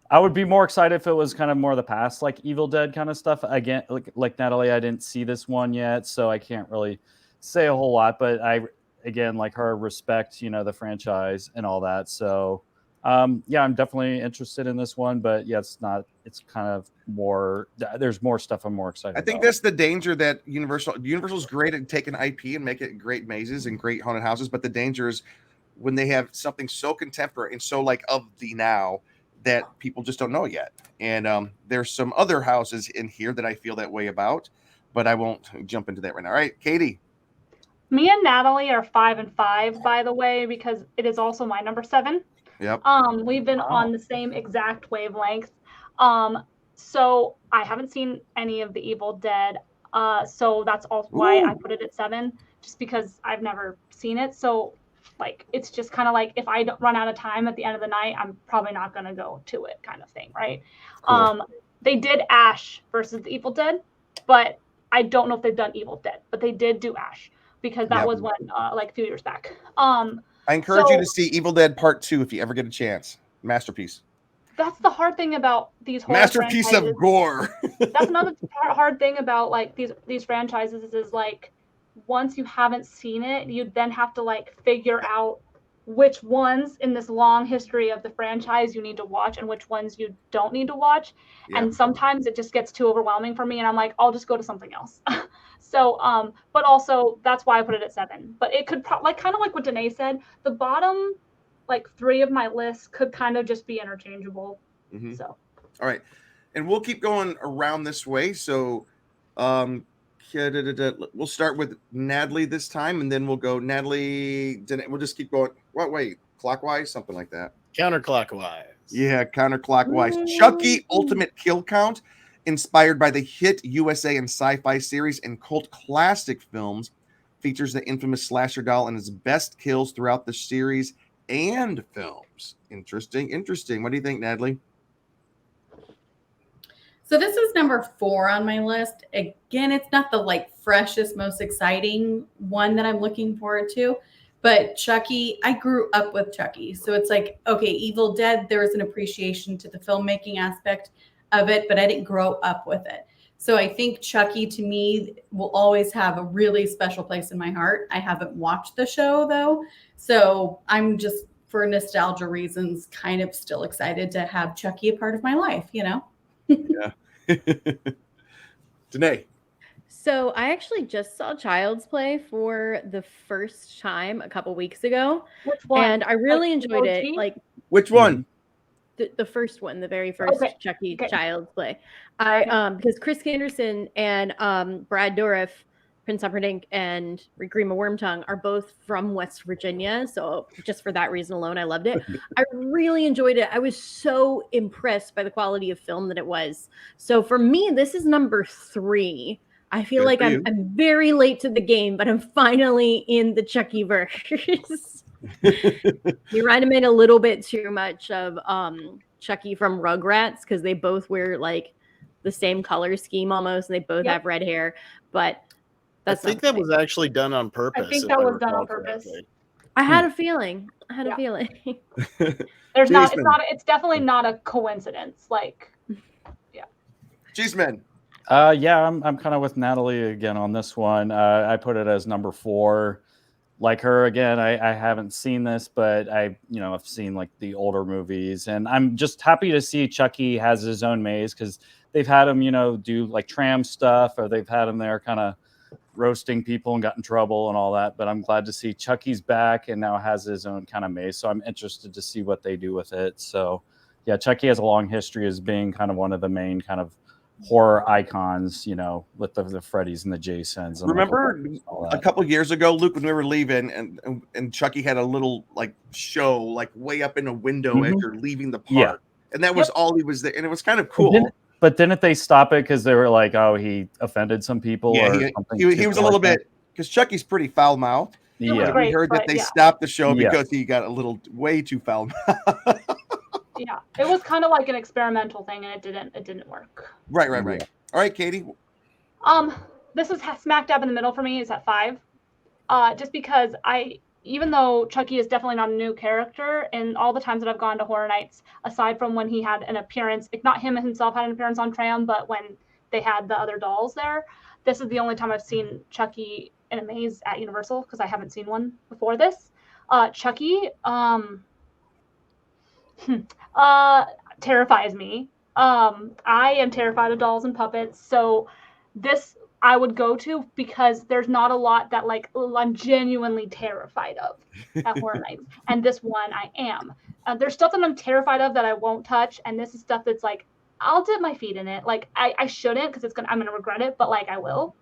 I would be more excited if it was kind of more the past, like Evil Dead kind of stuff. Again, like Natalie, I didn't see this one yet, so I can't really say a whole lot. But I, again, like her, respect, the franchise and all that. So yeah, I'm definitely interested in this one. But yeah, it's kind of more. There's more stuff I'm more excited about. I think that's the danger that Universal's great at taking IP and make it great mazes and great haunted houses. But the danger is when they have something so contemporary and so like of the now that people just don't know yet. And there's some other houses in here that I feel that way about, but I won't jump into that right now. All right, Katie. Me and Natalie are 5 and 5, by the way, because it is also my number 7. Yep. We've been on the same exact wavelength. So I haven't seen any of the Evil Dead. So that's also why I put it at 7, just because I've never seen it. So like, it's just kind of like, if I don't run out of time at the end of the night, I'm probably not going to go to it kind of thing. Right. Cool. They did Ash versus the Evil Dead, but I don't know if they've done Evil Dead, but they did do Ash because that was when, like a few years back. I encourage you to see Evil Dead Part 2 if you ever get a chance. Masterpiece. That's the hard thing about these horror masterpiece franchises. Of gore. That's another hard thing about like these franchises is like, once you haven't seen it, you then have to like figure out which ones in this long history of the franchise you need to watch and which ones you don't need to watch. Yeah. And sometimes it just gets too overwhelming for me and I'm like, I'll just go to something else. So, but also that's why I put it at 7. But it could kind of like what Danae said, the bottom like 3 of my list could kind of just be interchangeable. Mm-hmm. So, all right. And we'll keep going around this way. So, we'll start with Natalie this time, and then we'll go Natalie. We'll just keep going. Wait, clockwise, something like that. Counterclockwise. Yeah, counterclockwise. Chucky Ultimate Kill Count, inspired by the hit USA and sci-fi series and cult classic films, features the infamous slasher doll and its best kills throughout the series and films. Interesting. What do you think, Natalie? So this is number 4 on my list. Again, it's not the like freshest, most exciting one that I'm looking forward to, but Chucky, I grew up with Chucky. So it's like, okay, Evil Dead, there was an appreciation to the filmmaking aspect of it, but I didn't grow up with it. So I think Chucky to me will always have a really special place in my heart. I haven't watched the show though. So I'm just, for nostalgia reasons, kind of still excited to have Chucky a part of my life, you know? Yeah. Danae. So I actually just saw Child's Play for the first time a couple weeks ago. Which one? And I really Like, enjoyed it. OG? Like Which one? the first one, the very first Okay. Chucky Okay. Child's Play. Because Chris Anderson and Brad Dourif, Prince Humperdinck, and Grima Wormtongue are both from West Virginia. So just for that reason alone, I loved it. I really enjoyed it. I was so impressed by the quality of film that it was. So for me, this is number 3. I feel Good like for you. I'm very late to the game, but I'm finally in the Chucky verse. You reminded me a little bit too much of Chucky from Rugrats, because they both wear like the same color scheme almost, and they both have red hair. But I think that was actually done on purpose. I think if that I was done recall on purpose. correctly. I had a feeling. a feeling. There's not. Jason. It's definitely not a coincidence. Like, yeah. Cheeseman. Yeah, I'm kind of with Natalie again on this one. I put it as number 4. Like her again, I haven't seen this, but I've seen like the older movies, and I'm just happy to see Chucky has his own maze, because they've had him, do like tram stuff, or they've had him there kind of roasting people and got in trouble and all that. But I'm glad to see Chucky's back and now has his own kind of maze. So I'm interested to see what they do with it. So yeah, Chucky has a long history as being kind of one of the main kind of horror icons, with the Freddys and the Jasons. And Remember a couple years ago, Luke, when we were leaving, and Chucky had a little like show, like way up in a window as you're leaving the park, and that was all he was there, and it was kind of cool. But didn't they stop it because they were like, "Oh, he offended some people"? Yeah, or something he was a little bit, because Chucky's pretty foul mouthed. Yeah, we heard that they stopped the show because he got a little way too foul mouthed. Yeah, it was kind of like an experimental thing, and it didn't work. Right. All right, Katie. This is smack dab in the middle for me. Is at 5, just because even though Chucky is definitely not a new character, and all the times that I've gone to horror nights, aside from when he had an appearance, like not him himself had an appearance on Tram, but when they had the other dolls there, this is the only time I've seen Chucky in a maze at Universal, because I haven't seen one before this. Chucky, terrifies me. I am terrified of dolls and puppets, so this I would go to because there's not a lot that like I'm genuinely terrified of at horror nights, and this one I am. There's stuff that I'm terrified of that I won't touch, and this is stuff that's like I'll dip my feet in it. Like I shouldn't, because I'm gonna regret it, but like I will.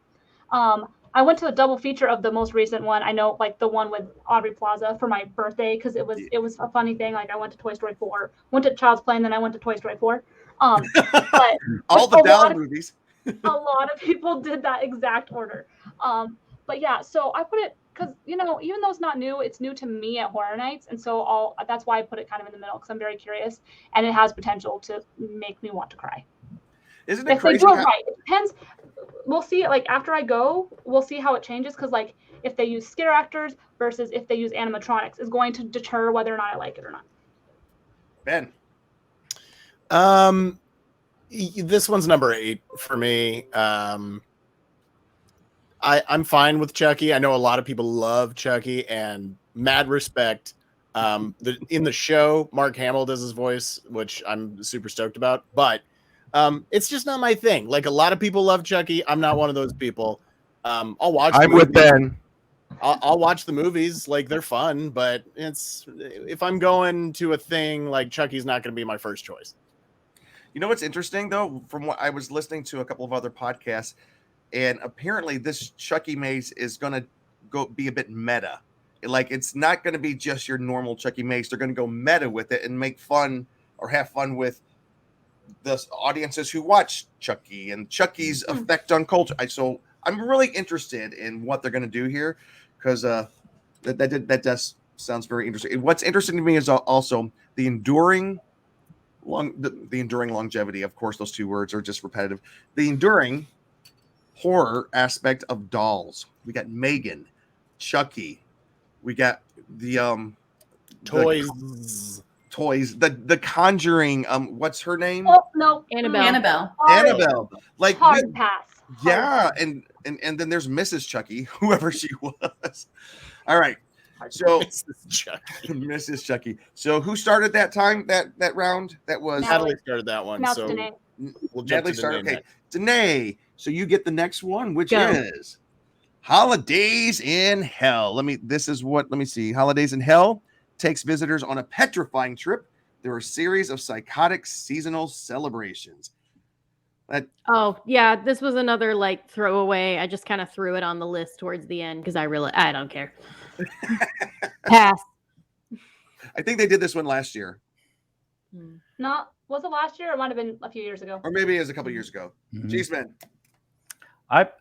I went to a double feature of the most recent one. I know, like the one with Aubrey Plaza for my birthday, because it was a funny thing. Like I went to Toy Story 4, went to Child's Play, and then I went to Toy Story 4. But all the doll movies. A lot of people did that exact order. But yeah, so I put it because even though it's not new, it's new to me at horror nights, and so that's why I put it kind of in the middle, because I'm very curious, and it has potential to make me want to cry. Isn't it if crazy? They do it right. It depends. We'll see. Like after I go, we'll see how it changes, because like if they use scare actors versus if they use animatronics is going to deter whether or not I like it or not. Ben. This one's number 8 for me. I'm fine with Chucky. I know a lot of people love Chucky, and mad respect. In the show, Mark Hamill does his voice, which I'm super stoked about, but it's just not my thing. Like a lot of people love Chucky. I'm not one of those people. I'll watch. I'm with Ben. I'll watch the movies. Like they're fun, but if I'm going to a thing, like Chucky's not going to be my first choice. You know what's interesting though? From what I was listening to a couple of other podcasts, and apparently this Chucky maze is going to be a bit meta. Like it's not going to be just your normal Chucky maze. They're going to go meta with it and make fun or have fun with the audiences who watch Chucky and Chucky's effect on culture. So I'm really interested in what they're going to do here, because that does sounds very interesting. What's interesting to me is also the enduring longevity. Of course, those two words are just repetitive. The enduring horror aspect of dolls. We got Megan, Chucky. We got the toys. The Conjuring. What's her name? Oh no, Annabelle. Annabelle. Like hard pass. Yeah, and then there's Mrs. Chucky, whoever she was. All right. So Mrs. Chucky. So who started that time? That round? That was Natalie started that one. Now So Danae. we'll jump Natalie to started. Danae Okay, Danae. So you get the next one, which Go. is Holidays in Hell. Let me see. Holidays in Hell takes visitors on a petrifying trip through a series of psychotic seasonal celebrations. Oh yeah, this was another like throwaway. I just kind of threw it on the list towards the end because I don't care. Pass. I think they did this one last year, Was it last year? Or it might have been a few years ago. or maybe it was a couple years ago. Mhm. Cheeseman.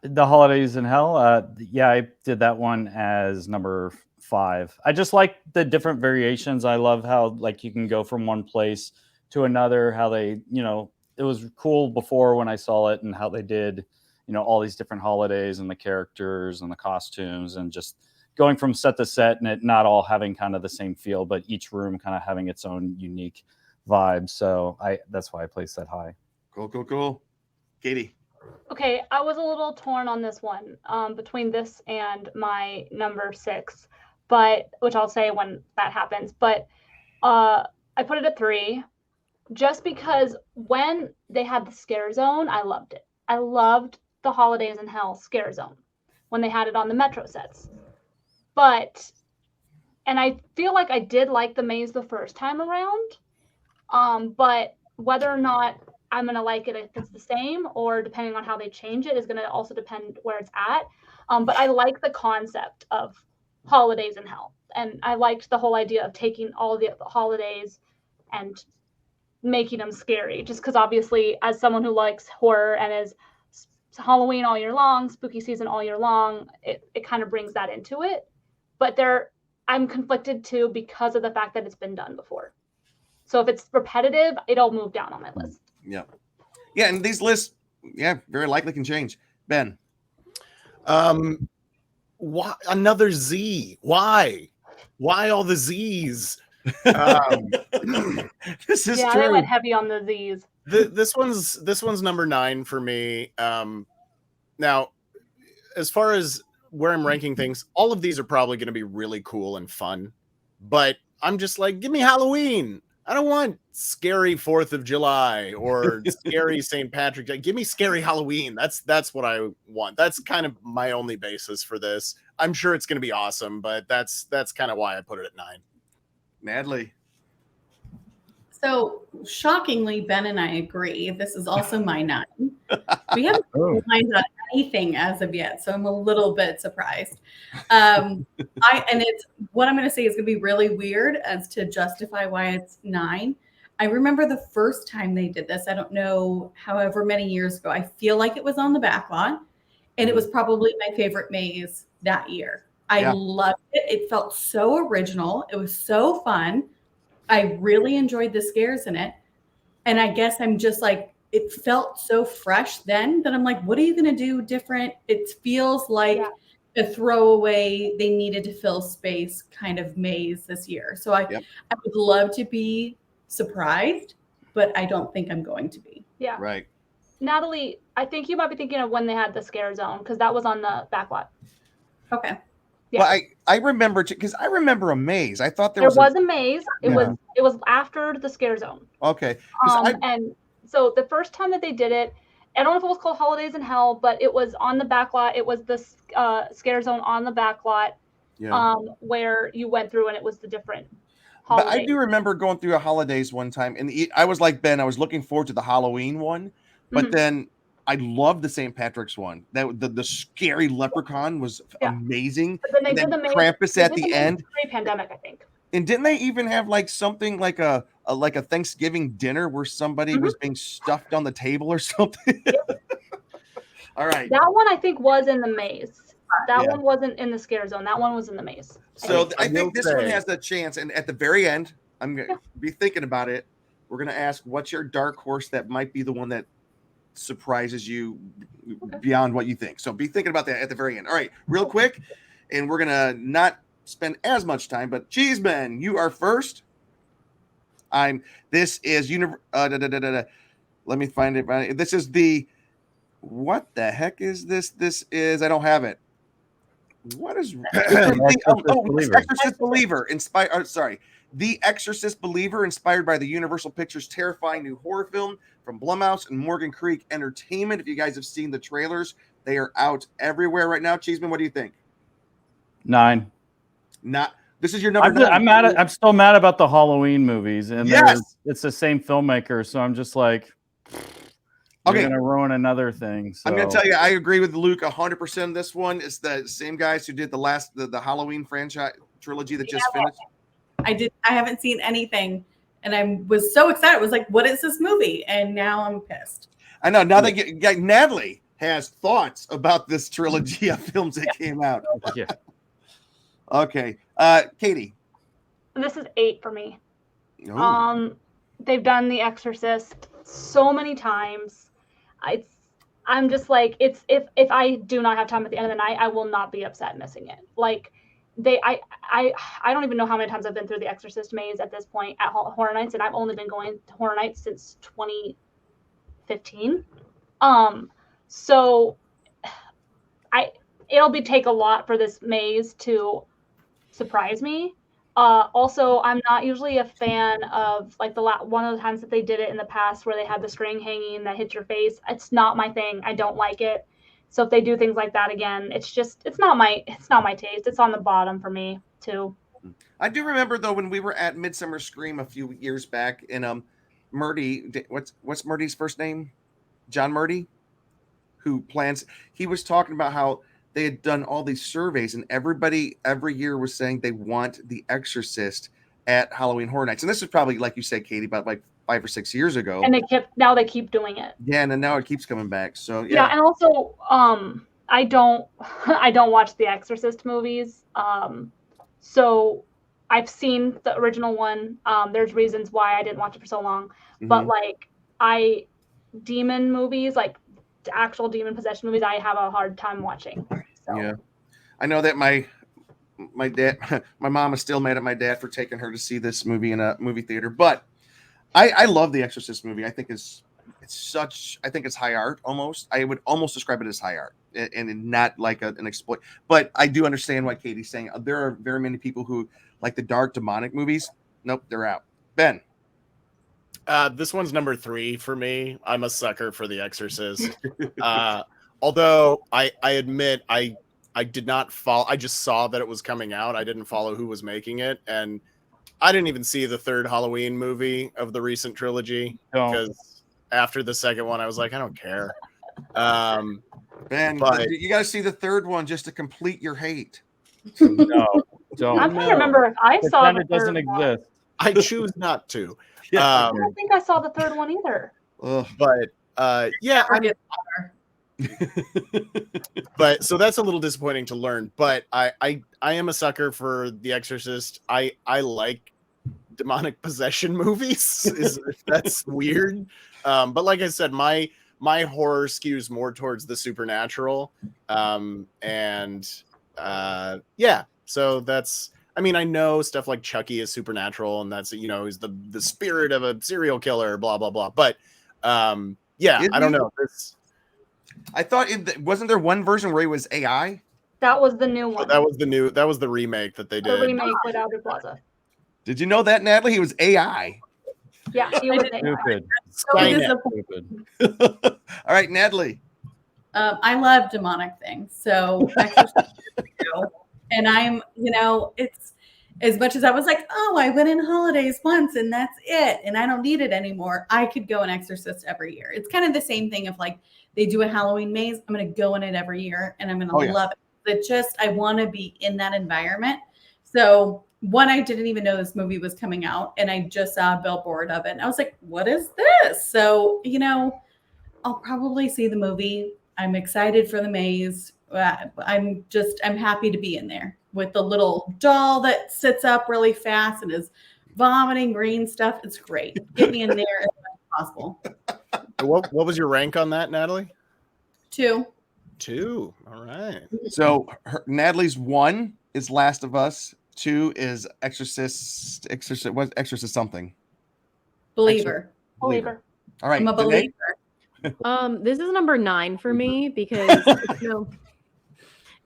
The Holidays in Hell. Yeah, I did that one as number 5. I just like the different variations. I love how like you can go from one place to another. How they, it was cool before when I saw it, and how they did, all these different holidays and the characters and the costumes, and just going from set to set, and it not all having kind of the same feel, but each room kind of having its own unique vibe. So that's why I placed that high. Cool. Katie. Okay, I was a little torn on this one between this and my number 6, but which I'll say when that happens. But I put it at 3, just because when they had the scare zone, I loved it. I loved the Holidays in Hell scare zone when they had it on the Metro sets. And I feel like I did like the maze the first time around, but whether or not I'm going to like it if it's the same, or depending on how they change it, is going to also depend where it's at. But I like the concept of Holidays in Hell. And I liked the whole idea of taking all the holidays and making them scary. Just because obviously, as someone who likes horror and is Halloween all year long, spooky season all year long, it kind of brings that into it. But I'm conflicted too because of the fact that it's been done before. So if it's repetitive, it'll move down on my list. Yeah, and these lists, very likely can change. Ben. Why another Z? Why all the Z's? This is they true. went heavy on the Z's. This one's number 9 for me. Now, as far as where I'm ranking things, all of these are probably going to be really cool and fun, but I'm just like, give me Halloween. I don't want scary 4th of July or scary St. Patrick's Day. Give me scary Halloween. That's what I want. That's kind of my only basis for this. I'm sure it's going to be awesome, but that's kind of why I put it at 9. Natalie. So shockingly, Ben and I agree. This is also my 9. We haven't lined up anything as of yet, so I'm a little bit surprised. And it's what I'm going to say is going to be really weird as to justify why it's 9. I remember the first time they did this. I don't know, however many years ago. I feel like it was on the backlot, and it was probably my favorite maze that year. I loved it. It felt so original. It was so fun. I really enjoyed the scares in it. And I guess I'm just like, it felt so fresh then that I'm like, what are you going to do different? It feels like a throwaway, they needed to fill space kind of maze this year. So I would love to be surprised, but I don't think I'm going to be. Yeah. Right. Natalie, I think you might be thinking of when they had the scare zone, because that was on the backlot. Okay. Yeah. Well, I remember, because I remember a maze. I thought there was a maze. It was after the scare zone. Okay. And so the first time that they did it, I don't know if it was called Holidays in Hell, but it was on the backlot. It was the scare zone on the backlot, where you went through, and it was the different holidays. But I do remember going through a holidays one time, and I was like Ben. I was looking forward to the Halloween one, but then I loved the St. Patrick's one. That the scary leprechaun was amazing. But then they and did then the maze. Krampus at the end. Pre-pandemic, I think. And didn't they even have like something like a Thanksgiving dinner where somebody was being stuffed on the table or something? All right. That one I think was in the maze. That one wasn't in the scare zone. That one was in the maze. So I think this one has the chance. And at the very end, I'm going to be thinking about it. We're going to ask, what's your dark horse that might be the one that surprises you beyond what you think? So be thinking about that at the very end. All right, real quick. And we're going to not spend as much time, but Cheeseman, you are first. This is let me find it. This is what the heck is this? This is, I don't have it. What is Exorcist Believer inspired? Sorry, The Exorcist Believer, inspired by the Universal Pictures' terrifying new horror film from Blumhouse and Morgan Creek Entertainment. If you guys have seen the trailers, they are out everywhere right now. Cheeseman, what do you think? 9. This is your number 9. I'm still mad about the Halloween movies, and it's the same filmmaker, so I'm just like, you're gonna ruin another thing. So. I'm gonna tell you, I agree with Luke 100%. This one is the same guys who did the Halloween franchise trilogy that just finished. I haven't seen anything, and I was so excited. I was like, "What is this movie?" And now I'm pissed. I know. Now that Natalie has thoughts about this trilogy of films that came out. Yeah. Okay, Katie. This is 8 for me. Oh. They've done The Exorcist so many times. I'm just like, if I do not have time at the end of the night, I will not be upset missing it. Like I don't even know how many times I've been through the Exorcist maze at this point at Horror Nights, and I've only been going to Horror Nights since 2015. So it'll take a lot for this maze to surprise me. Also, I'm not usually a fan of like one of the times that they did it in the past where they had the string hanging that hits your face. It's not my thing. I don't like it. So if they do things like that again, it's not my taste. It's on the bottom for me too. I do remember though when we were at Midsummer Scream a few years back, and Murdy, what's Murdy's first name? John Murdy, who plans. He was talking about how they had done all these surveys, and everybody every year was saying they want The Exorcist at Halloween Horror Nights. And this is probably, like you said, Katie, about like 5 or 6 years ago. And they keep doing it. Yeah, and then now it keeps coming back. So yeah, and also I don't watch the Exorcist movies. So I've seen the original one. There's reasons why I didn't watch it for so long. But like demon movies, like actual demon possession movies, I have a hard time watching. So. Yeah, I know that my mom is still mad at my dad for taking her to see this movie in a movie theater, but I love the Exorcist movie. I think it's high art almost. I would almost describe it as high art and not like an exploit. But I do understand why Katie's saying there are very many people who like the dark demonic movies. Nope, they're out. Ben. This one's number 3 for me. I'm a sucker for The Exorcist. Although I admit I did not follow. I just saw that it was coming out. I didn't follow who was making it, and I didn't even see the third Halloween movie of the recent trilogy because after the second one, I was like, I don't care. Ben, you got to see the third one just to complete your hate. No, don't. I'm trying to remember if I saw the third doesn't exist. I choose not to. I don't think I saw the third one either. But yeah, but so that's a little disappointing to learn. But I am a sucker for The Exorcist. I like demonic possession movies. That's weird. But like I said, my horror skews more towards the supernatural. Yeah. So that's. I mean, I know stuff like Chucky is supernatural, and that's is the spirit of a serial killer, blah blah blah. But yeah, I don't know. I thought wasn't there one version where he was AI? That was the new one. That was the remake that they did. The remake with Aubrey Plaza. Did you know that, Natalie? He was AI. Yeah, he was AI. Stupid. All right, Natalie. I love demonic things, so and I'm, it's as much as I was like, oh, I went in holidays once and that's it, and I don't need it anymore. I could go an Exorcist every year. It's kind of the same thing of like they do a Halloween maze. I'm going to go in it every year, and I'm going to love it. But I want to be in that environment. So one, I didn't even know this movie was coming out, and I just saw a billboard of it, and I was like, "What is this?" So, I'll probably see the movie. I'm excited for the maze. I'm happy to be in there with the little doll that sits up really fast and is vomiting green stuff. It's great. Get me in there as much as possible. What was your rank on that, Natalie? 2. 2. All right. So Natalie's 1 is Last of Us. 2 is Exorcist. What Exorcist something? Believer. Believer. All right. I'm a Danae? believer. This is number 9 for me because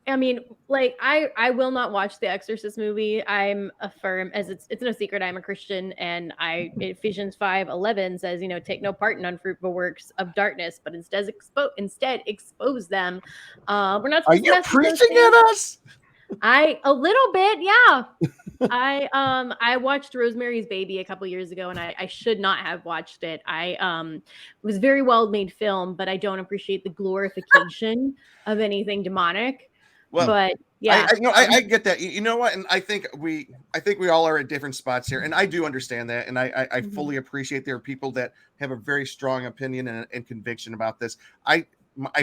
I mean, like I will not watch the Exorcist movie. I'm affirm as it's no secret I'm a Christian, and Ephesians 5:11 says, take no part in unfruitful works of darkness, but instead expose them. We're not Are supposed to you mess with those preaching things. at us? A little bit, yeah. I watched Rosemary's Baby a couple years ago, and I should not have watched it. It was a very well made film, but I don't appreciate the glorification of anything demonic. Well, but yeah, I get that. You know what? And I think we all are at different spots here, and I do understand that, and I fully appreciate there are people that have a very strong opinion and conviction about this. I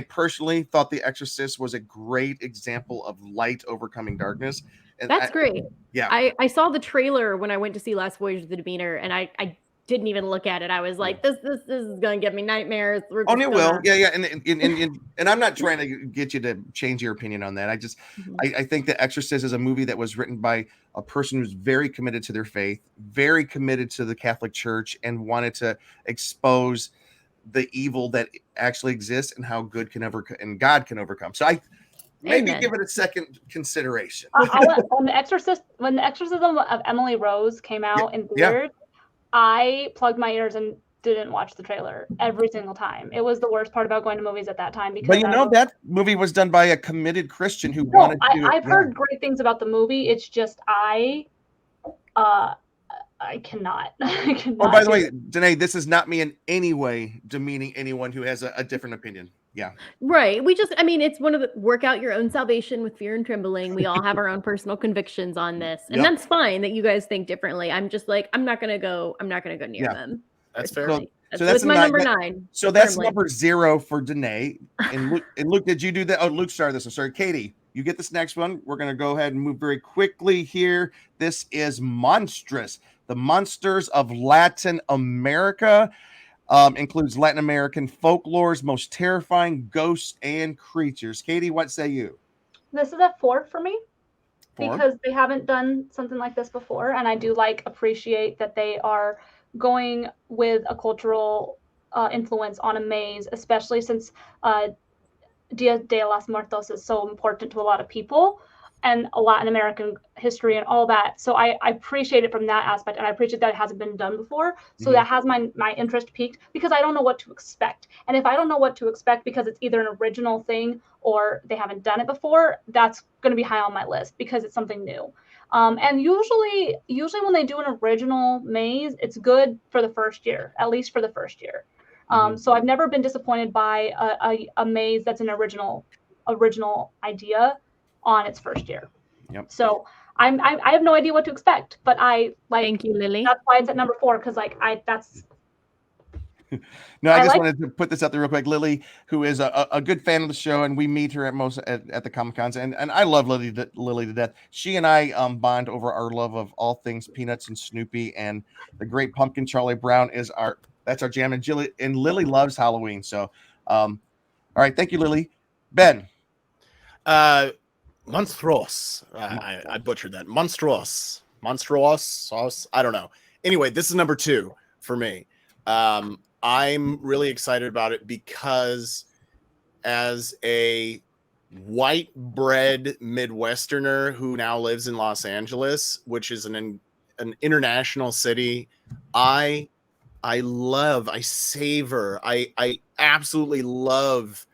personally thought The Exorcist was a great example of light overcoming darkness. And that's great. Yeah, I saw the trailer when I went to see Last Voyage of the Demeanor, and I didn't even look at it. I was like, this is gonna give me nightmares. Oh, it will. Yeah. And I'm not trying to get you to change your opinion on that. I think The Exorcist is a movie that was written by a person who's very committed to their faith, very committed to the Catholic Church, and wanted to expose the evil that actually exists and how God can overcome. So I maybe give it a second consideration. When the Exorcism of Emily Rose came out in theaters, I plugged my ears and didn't watch the trailer every single time. It was the worst part about going to movies at that time. Because that movie was done by a committed Christian who wanted to. I've heard great things about the movie. It's just I cannot. Oh, by the way, Danae, this is not me in any way demeaning anyone who has a different opinion. Yeah. Right. It's one of the work out your own salvation with fear and trembling. We all have our own personal convictions on this. And that's fine that you guys think differently. I'm just like, I'm not gonna go near them. That's fair. So that's my number 9. So that's number 0 for Danae. And Luke, did you do that? Oh, Luke started this one. Sorry, Katie, you get this next one. We're gonna go ahead and move very quickly here. This is Monstrous, the Monsters of Latin America. Includes Latin American folklore's most terrifying ghosts and creatures. Katie, what say you? This is a 4 for me. 4? Because they haven't done something like this before, and I do appreciate that they are going with a cultural influence on a maze, especially since Dia de los Muertos is so important to a lot of people and Latin American history and all that. So I appreciate it from that aspect, and I appreciate that it hasn't been done before. So that has my interest peaked because I don't know what to expect. And if I don't know what to expect because it's either an original thing or they haven't done it before, that's going to be high on my list because it's something new. And usually when they do an original maze, it's good for the first year, at least for the first year. So I've never been disappointed by a maze that's an original idea on its first year. Yep. So I have no idea what to expect, but Thank you, Lily. That's why it's at number 4 because that's. No, I just wanted to put this out there real quick. Lily, who is a good fan of the show, and we meet her at the Comic Cons, and I love Lily to death. She and I bond over our love of all things Peanuts and Snoopy, and the Great Pumpkin. Charlie Brown is our jam, and Lily loves Halloween. So, all right, thank you, Lily. Ben. Monstruos. I butchered that. Monstruos. I don't know. Anyway, this is number 2 for me. I'm really excited about it because as a white bread Midwesterner who now lives in Los Angeles, which is an international city, I savor, I absolutely love,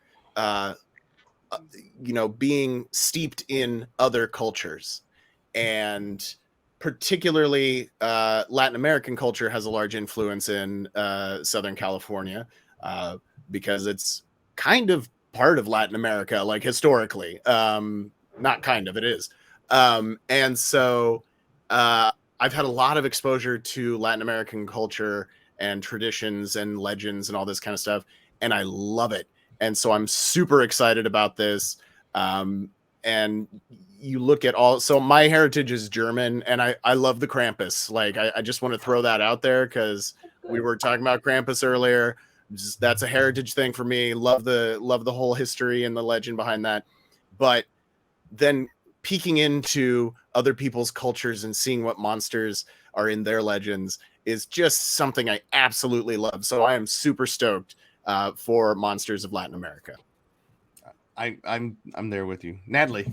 being steeped in other cultures, and particularly Latin American culture has a large influence in Southern California because it's kind of part of Latin America, like historically, not kind of, it is. And so I've had a lot of exposure to Latin American culture and traditions and legends and all this kind of stuff, and I love it. And so I'm super excited about this. And you look at all, so my heritage is German, and I love the Krampus. Like, I just want to throw that out there because we were talking about Krampus earlier. That's a heritage thing for me. Love the whole history and the legend behind that. But then peeking into other people's cultures and seeing what monsters are in their legends is just something I absolutely love. So I am super stoked for Monsters of Latin America. I'm there with you, Natalie.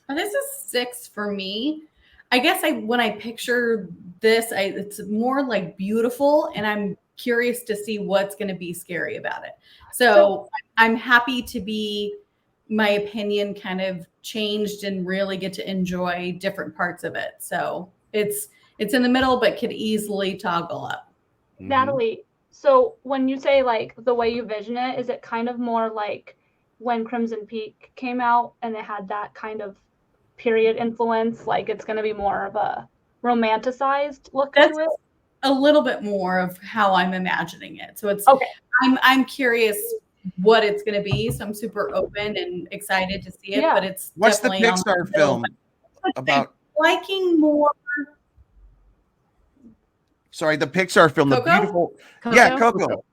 This is 6 for me. I guess when I picture this, it's more like beautiful, and I'm curious to see what's going to be scary about it. So I'm happy to be my opinion kind of changed and really get to enjoy different parts of it. So it's in the middle, but could easily toggle up. Mm-hmm. Natalie, so when you say like the way you vision it, is it kind of more like when Crimson Peak came out and it had that kind of period influence? Like it's going to be more of a romanticized look to it? A little bit more of how I'm imagining it. So it's okay. I'm curious what it's going to be. So I'm super open and excited to see it. Yeah. But it's What's the definitely Pixar film about? Liking more. Sorry, the Pixar film, Coco? The Beautiful. Coco? Yeah, Coco.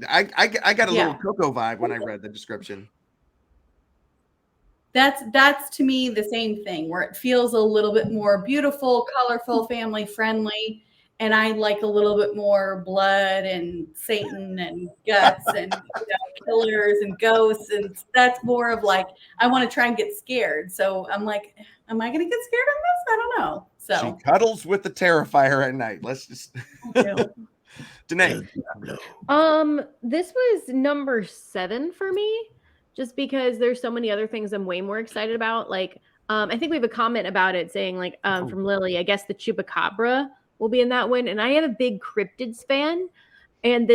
I got a Yeah. little Coco vibe when I read the description. That's to me the same thing, where it feels a little bit more beautiful, colorful, family friendly, and I like a little bit more blood and Satan and guts and killers and ghosts, and that's more of like I want to try and get scared. So I'm like, am I going to get scared on this? I don't know. So She cuddles with the Terrifier at night. Let's just. Danae. This was number 7 for me, just because there's so many other things I'm way more excited about. Like, I think we have a comment about it saying, like, from Lily, I guess the Chupacabra will be in that one. And I am a big cryptids fan. And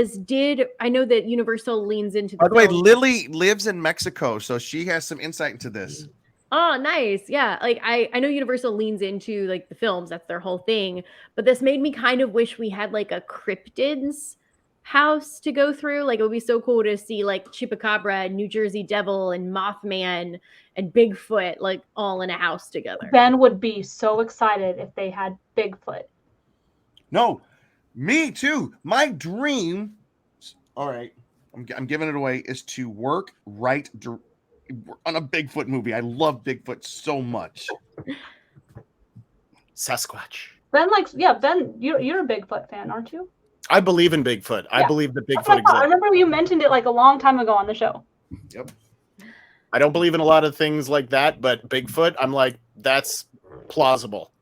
I know that Universal leans into By the way, Lily lives in Mexico, so she has some insight into this. Oh, nice. Yeah. Like I know Universal leans into like the films. That's their whole thing. But this made me kind of wish we had like a cryptids house to go through. Like it would be so cool to see like Chupacabra, New Jersey Devil, and Mothman and Bigfoot like all in a house together. Ben would be so excited if they had Bigfoot. No, me too. My dream, all right, I'm giving it away, is to write on a Bigfoot movie. I love Bigfoot so much. Sasquatch. Ben Ben, you're a Bigfoot fan, aren't you? I believe in Bigfoot. Yeah. I believe that Bigfoot exists. I remember you mentioned it like a long time ago on the show. Yep. I don't believe in a lot of things like that, but Bigfoot, I'm like, that's plausible.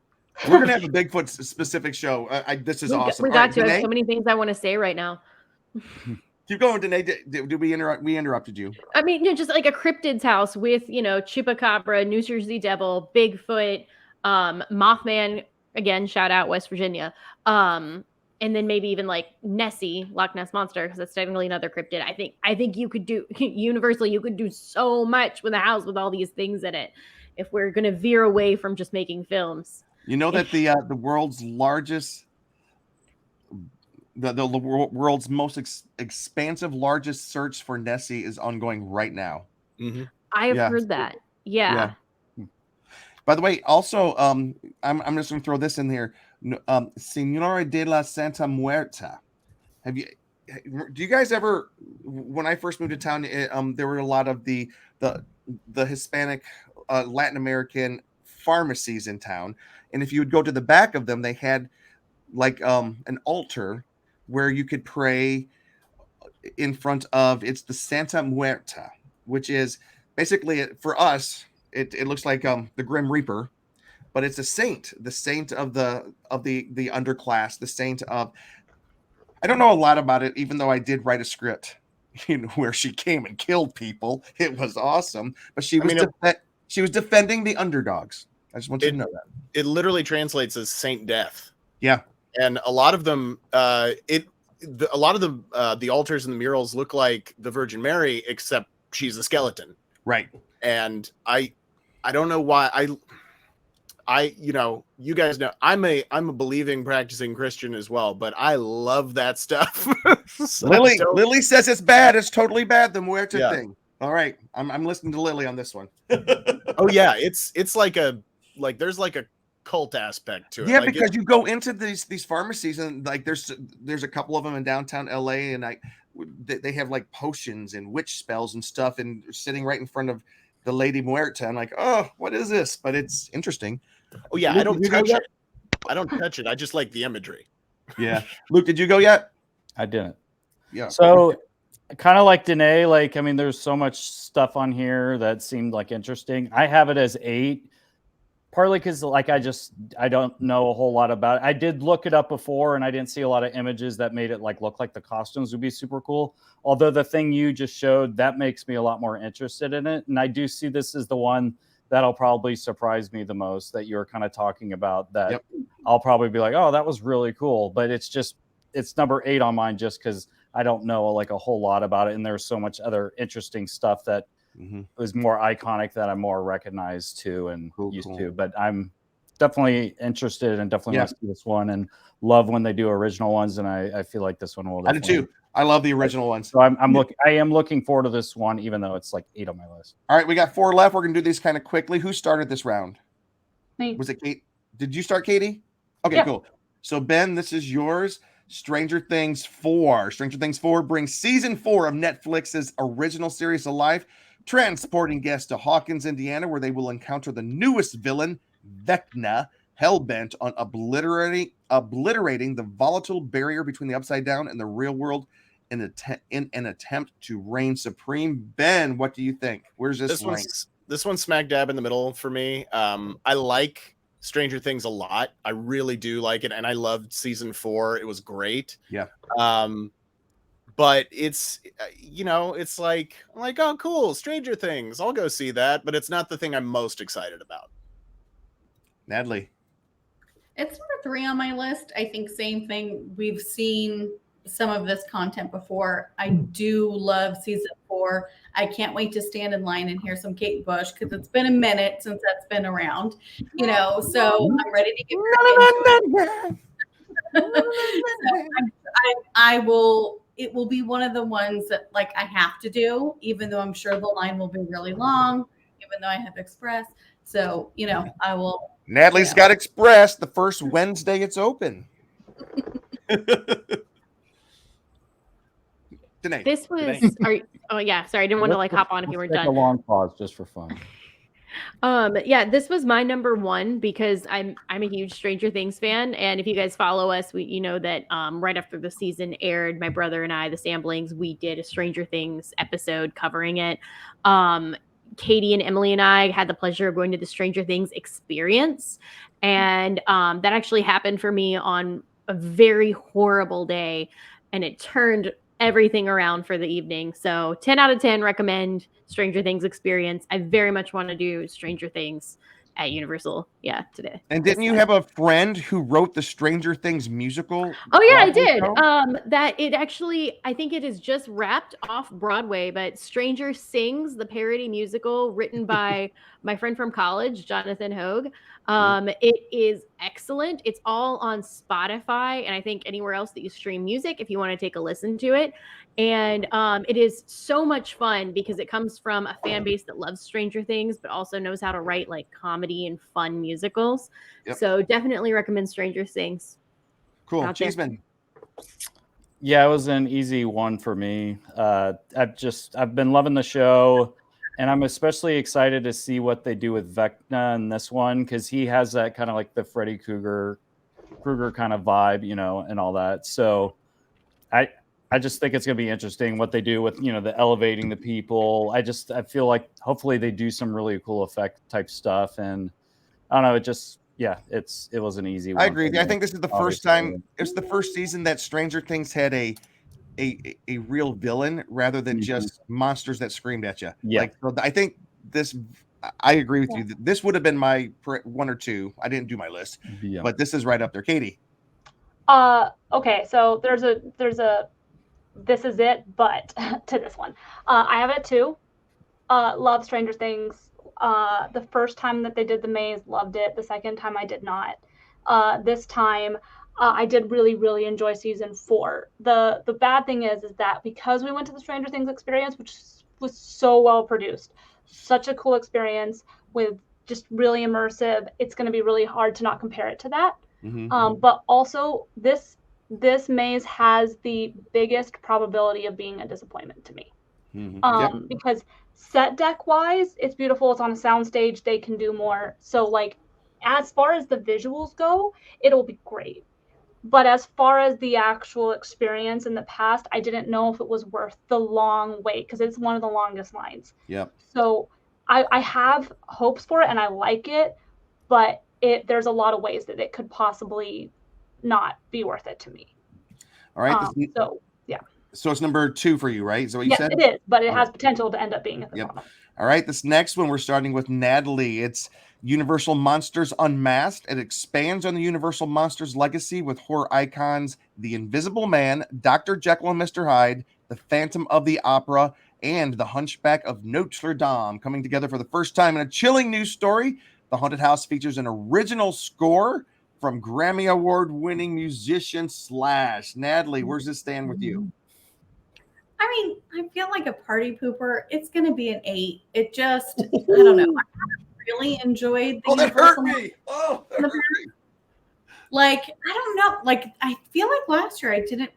We're gonna have a Bigfoot specific show. This is awesome. We got to. I have so many things I want to say right now. Keep going, Danae. Did we interrupt? We interrupted you. I mean, just like a cryptids house with, Chupacabra, New Jersey Devil, Bigfoot, Mothman. Again, shout out West Virginia. And then maybe even like Nessie, Loch Ness Monster, because that's technically another cryptid. I think you could do Universal. You could do so much with a house with all these things in it. If we're gonna veer away from just making films. You know that the world's largest. The world's most expansive, largest search for Nessie is ongoing right now. Mm-hmm. I have heard that. Yeah. By the way, also, I'm just going to throw this in here. Señora de la Santa Muerta. Do you guys ever? When I first moved to town, there were a lot of the Hispanic, Latin American pharmacies in town, and if you would go to the back of them, they had like an altar where you could pray in front of, it's the Santa Muerta, which is basically, for us, it looks like the Grim Reaper, but it's the saint of the underclass, the saint of, I don't know a lot about it, even though I did write a script where she came and killed people. It was awesome, but she was defending the underdogs. I just want you to know that. It literally translates as Saint Death. Yeah. And a lot of them, a lot of the altars and the murals look like the Virgin Mary, except she's a skeleton. Right. And I don't know why you guys know I'm a believing, practicing Christian as well, but I love that stuff. So Lily says it's bad. It's totally bad. The Muerta Yeah. thing. All right, I'm listening to Lily on this one. oh yeah, it's like there's like a cult aspect to it. Yeah, Like, because you go into these pharmacies and like there's a couple of them in downtown LA, and they have like potions and witch spells and stuff, and sitting right in front of the Lady Muerta. I'm like, oh, what is this? But it's interesting. oh yeah, Luke, I don't did you go touch yet? it. I don't touch it. I just like the imagery. Yeah, Luke, did you go yet? I didn't. Yeah. So kind of like Danae, like, I mean, there's so much stuff on here that seemed like interesting. I have it as 8, partly because like I don't know a whole lot about it. I did look it up before and I didn't see a lot of images that made it like look like the costumes would be super cool. Although the thing you just showed, that makes me a lot more interested in it. And I do see this as the one that'll probably surprise me the most, that you're kind of talking about, that Yep. I'll probably be like, oh, that was really cool. But it's number 8 on mine just because I don't know like a whole lot about it. And there's so much other interesting stuff that was more iconic that I'm more recognized to and used to. But I'm definitely interested and definitely want to see this one, and love when they do original ones. And I feel like this one will. I do too. I love the original ones. So I am looking forward to this one, even though it's like 8 on my list. All right, we got 4 left. We're gonna do these kind of quickly. Who started this round? Me. Was it Kate? Did you start, Katie? Okay, Yeah. cool. So Ben, this is yours. Stranger Things 4. Stranger Things 4 brings season 4 of Netflix's original series alive, transporting guests to Hawkins, Indiana, where they will encounter the newest villain, Vecna, hellbent on obliterating the volatile barrier between the Upside Down and the real world in an attempt to reign supreme. Ben, what do you think? Where's this rank? This one's smack dab in the middle for me. I like Stranger Things a lot. I really do like it, and I loved season 4. It was great. Yeah. But it's it's like, I'm like, oh cool, Stranger Things, I'll go see that, but it's not the thing I'm most excited about. Natalie. It's number 3 on my list. I think same thing. We've seen some of this content before. I do love season 4. I can't wait to stand in line and hear some Kate Bush, because it's been a minute since that's been around, so I'm ready to get into it. I will. It will be one of the ones that like I have to do, even though I'm sure the line will be really long, even though I have Express. So, I will. Natalie's got Express the first Wednesday it's open. Danae. This was. Sorry, I didn't want to like hop on if you weren't done. A long pause just for fun. This was my number 1 because I'm a huge Stranger Things fan, and if you guys follow us, you know that right after the season aired, my brother and I, the Samblings, we did a Stranger Things episode covering it. Katie and Emily and I had the pleasure of going to the Stranger Things experience, and that actually happened for me on a very horrible day, and it turned everything around for the evening. So 10 out of 10 recommend Stranger Things experience. I very much want to do Stranger Things at Universal today. And didn't you have a friend who wrote the Stranger Things musical? Oh yeah, I did. That it actually, I think it is just wrapped off Broadway, but Stranger Sings, the parody musical written by my friend from college, Jonathan Hogue. It is excellent. It's all on Spotify and I think anywhere else that you stream music if you want to take a listen to it. And it is so much fun because it comes from a fan base that loves Stranger Things, but also knows how to write like comedy and fun musicals. Yep. So definitely recommend Stranger Things. Cool. Cheeseman. Yeah, it was an easy one for me. I've been loving the show, and I'm especially excited to see what they do with Vecna in this one, because he has that kind of like the Freddy Krueger kind of vibe, and all that. So I just think it's going to be interesting what they do with, the elevating the people. I feel like hopefully they do some really cool effect type stuff. And I don't know, it was an easy one. I agree. I think this is the first time, it's the first season that Stranger Things had a real villain rather than just monsters that screamed at you. Yeah. Like, so I think this, I agree with you. This would have been my 1 or 2. I didn't do my list, but this is right up there. Katie. Okay. So there's a this is it, but to this one. I have it 2. Love Stranger Things. The first time that they did the maze, loved it. The second time I did not. This time I did really enjoy season 4. The bad thing is that because we went to the Stranger Things experience, which was so well produced, such a cool experience with just really immersive, it's going to be really hard to not compare it to that. But also this maze has the biggest probability of being a disappointment to me. Because set deck wise, it's beautiful. It's on a soundstage. They can do more. So like, as far as the visuals go, it'll be great. But as far as the actual experience in the past, I didn't know if it was worth the long wait, because it's one of the longest lines. Yep. So I have hopes for it and I like it, but there's a lot of ways that it could possibly not be worth it to me. All right. So yeah. So it's number 2 for you, right? Is that what you said? Yes, it is, but it has potential to end up being at the bottom. All right. This next one, we're starting with Natalie. It's Universal Monsters Unmasked. It expands on the Universal Monsters legacy with horror icons The Invisible Man, Dr. Jekyll and Mr. Hyde, The Phantom of the Opera, and The Hunchback of Notre Dame coming together for the first time in a chilling new story. The Haunted House features an original score from Grammy Award-winning musician Slash. Natalie, where's this stand with you? I mean, I feel like a party pooper. It's going to be an 8. It just, I don't know. I really enjoyed the that hurt me. Oh, that hurt me. Like, I don't know. Like, I feel like last year it didn't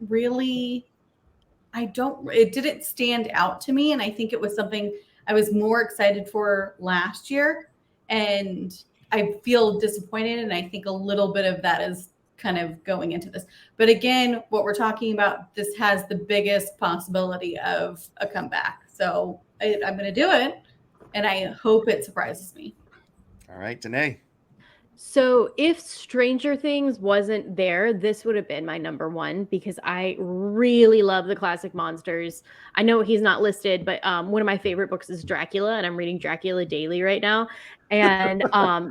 stand out to me. And I think it was something I was more excited for last year. And I feel disappointed. And I think a little bit of that is kind of going into this. But again, what we're talking about, this has the biggest possibility of a comeback. So I'm going to do it. And I hope it surprises me. All right, Danae. So if Stranger Things wasn't there, this would have been my number 1 because I really love the classic monsters. I know he's not listed, but one of my favorite books is Dracula, and I'm reading Dracula daily right now. And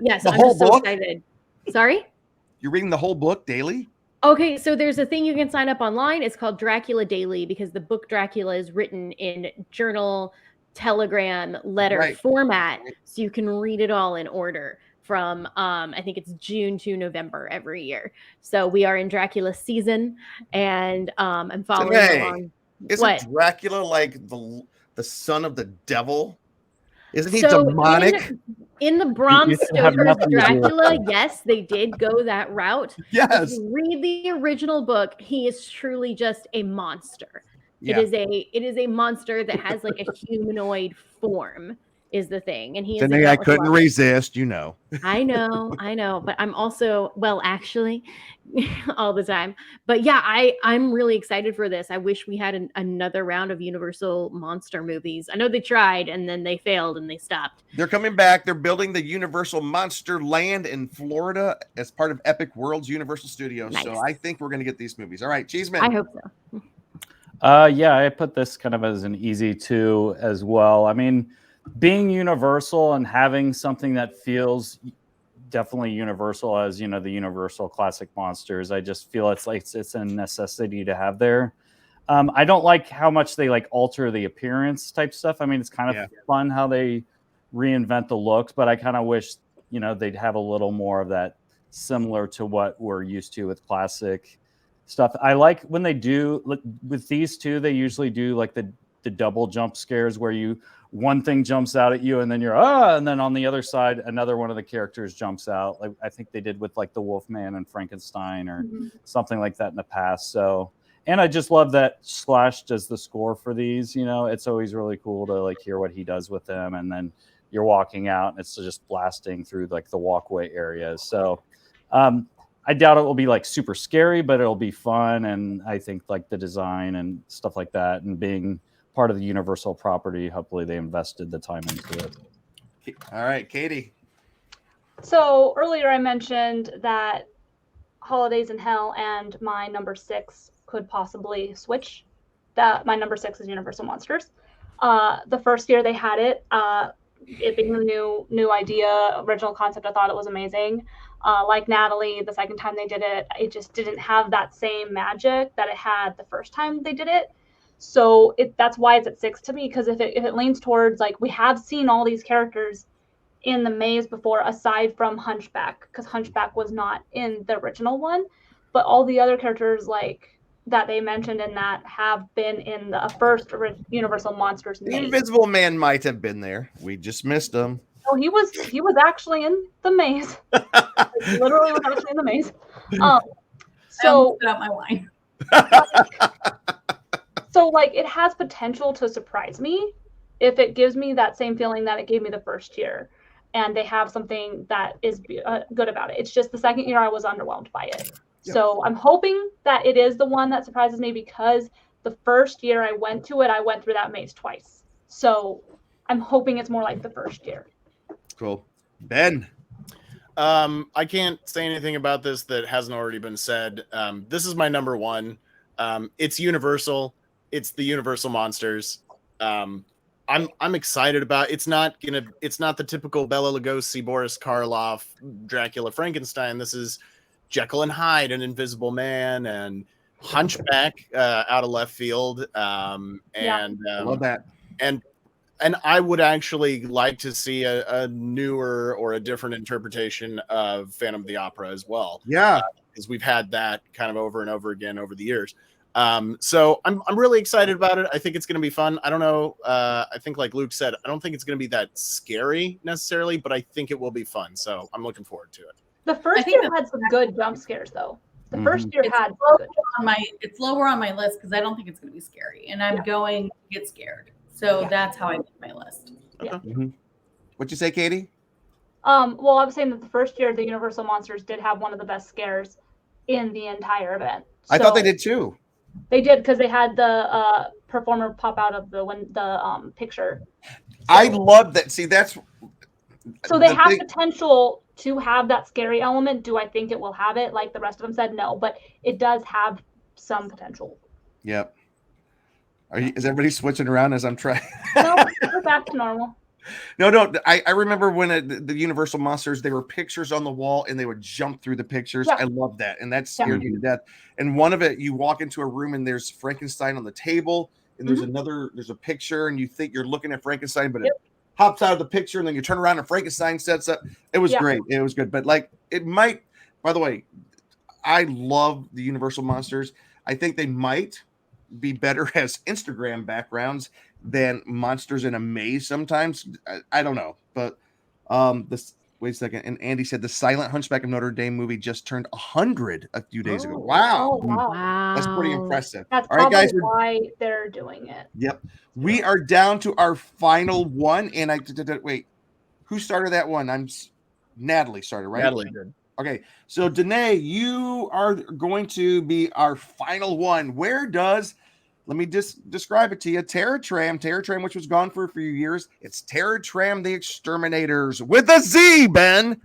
yes, The I'm whole just so book? excited. Sorry? You're reading the whole book daily? Okay, so there's a thing you can sign up online. It's called Dracula Daily because the book Dracula is written in journal, telegram, letter format, so you can read it all in order from I think it's June to November every year. So we are in Dracula season, and I'm following along. Isn't Dracula like the son of the devil? Isn't he demonic? In the Bram Stoker's Dracula, yes, they did go that route. Yes. If you read the original book, he is truly just a monster. Yeah. It is a monster that has like a humanoid form is the thing. And he is Danae, I couldn't resist, you know. I know, but I'm also, well, actually, all the time. But yeah, I'm really excited for this. I wish we had another round of Universal monster movies. I know they tried and then they failed and they stopped. They're coming back. They're building the Universal Monster Land in Florida as part of Epic World's Universal Studios. Nice. So I think we're going to get these movies. All right, Cheeseman. I hope so. Yeah, I put this kind of as an easy 2 as well. I mean, being Universal and having something that feels definitely Universal as, you know, the Universal classic monsters, I just feel it's a necessity to have there. I don't like how much they like alter the appearance type stuff. I mean, it's kind of fun how they reinvent the looks, but I kind of wish, you know, they'd have a little more of that similar to what we're used to with classic stuff. I like when they do with these two, they usually do like the double jump scares where one thing jumps out at you and then you're and then on the other side another one of the characters jumps out, like I think they did with like the Wolfman and Frankenstein or something like that in the past. So, and I just love that Slash does the score for these. You know, it's always really cool to like hear what he does with them, and then you're walking out and it's just blasting through like the walkway areas. So I doubt it will be like super scary, but it'll be fun. And I think like the design and stuff like that and being part of the Universal property, hopefully they invested the time into it. All right, Katie. So earlier I mentioned that Holidays in Hell and my number 6 could possibly switch. That my number 6 is Universal Monsters. The first year they had it, it being a new idea, original concept, I thought it was amazing. Like Natalie, the second time they did it, it just didn't have that same magic that it had the first time they did it. So that's why it's at 6 to me, because if it leans towards like we have seen all these characters in the maze before, aside from Hunchback, because Hunchback was not in the original one, but all the other characters like that they mentioned in that have been in the first Universal Monsters The maze. Invisible Man might have been there. We just missed him. Oh, he was actually in the maze. Literally was actually in the maze. So spit out my wine. So like it has potential to surprise me if it gives me that same feeling that it gave me the first year, and they have something that is good about it. It's just the second year I was underwhelmed by it. Yep. So I'm hoping that it is the one that surprises me, because the first year I went to it, I went through that maze twice. So I'm hoping it's more like the first year. Cool. Ben. I can't say anything about this that hasn't already been said. This is my number one. It's Universal. It's the Universal Monsters. I'm excited about. It's not the typical Bela Lugosi, Boris Karloff, Dracula, Frankenstein. This is Jekyll and Hyde, an Invisible Man, and Hunchback out of left field. I love that. And I would actually like to see a newer or a different interpretation of Phantom of the Opera as well. Yeah, because we've had that kind of over and over again over the years. So I'm really excited about it. I think it's going to be fun. I don't know. I think like Luke said, I don't think it's going to be that scary necessarily, but I think it will be fun. So I'm looking forward to it. The first year had some good jump scares, though. The first year had good it's lower on my list because I don't think it's going to be scary, and I'm going to get scared. So that's how I make my list. Yeah. Mm-hmm. What'd you say, Katie? Well, I was saying that the first year, the Universal Monsters did have one of the best scares in the entire event. I thought they did too. They did, because they had the performer pop out of the picture. So, I love that. See, that's so they have potential to have that scary element. Do I think it will have it? Like the rest of them said, no, but it does have some potential. Yep. Is everybody switching around as I'm trying? No, we're back to normal. No. I remember when the Universal Monsters, there were pictures on the wall and they would jump through the pictures. Yeah. I love that. And that scared me to death. And one of it, you walk into a room and there's Frankenstein on the table and there's there's a picture and you think you're looking at Frankenstein, but it hops out of the picture and then you turn around and Frankenstein sets up. It was great. It was good. But like it might, by the way, I love the Universal Monsters. I think they might be better as Instagram backgrounds than monsters in a maze sometimes. I don't know, but this wait a second. And Andy said the Silent Hunchback of Notre Dame movie just turned 100 a few days ago. Wow. Oh, wow. That's pretty impressive. That's all right, guys. Why they're doing it. Yep. We are down to our final one. And wait, who started that one? Natalie started, right? Natalie did. Okay, so Danae, you are going to be our final one. Let me just describe it to you. Terror Tram, which was gone for a few years. It's Terror Tram, the Exterminators with a Z, Ben.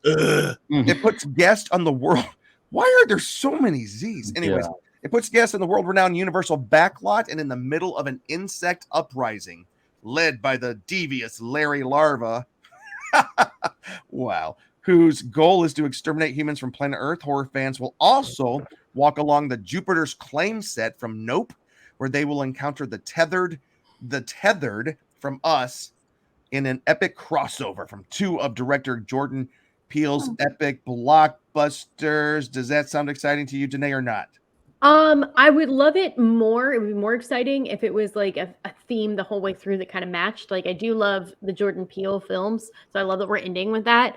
It puts guest on the world. Why are there so many Z's? Anyways, it puts guest in the world-renowned Universal backlot and in the middle of an insect uprising led by the devious Larry Larva. Wow. Whose goal is to exterminate humans from planet Earth. Horror fans will also walk along the Jupiter's Claim set from Nope, where they will encounter the tethered from Us in an epic crossover from two of director Jordan Peele's epic blockbusters. Does that sound exciting to you, Danae, or not? I would love it more. It would be more exciting if it was like a theme the whole way through that kind of matched. Like I do love the Jordan Peele films, so I love that we're ending with that.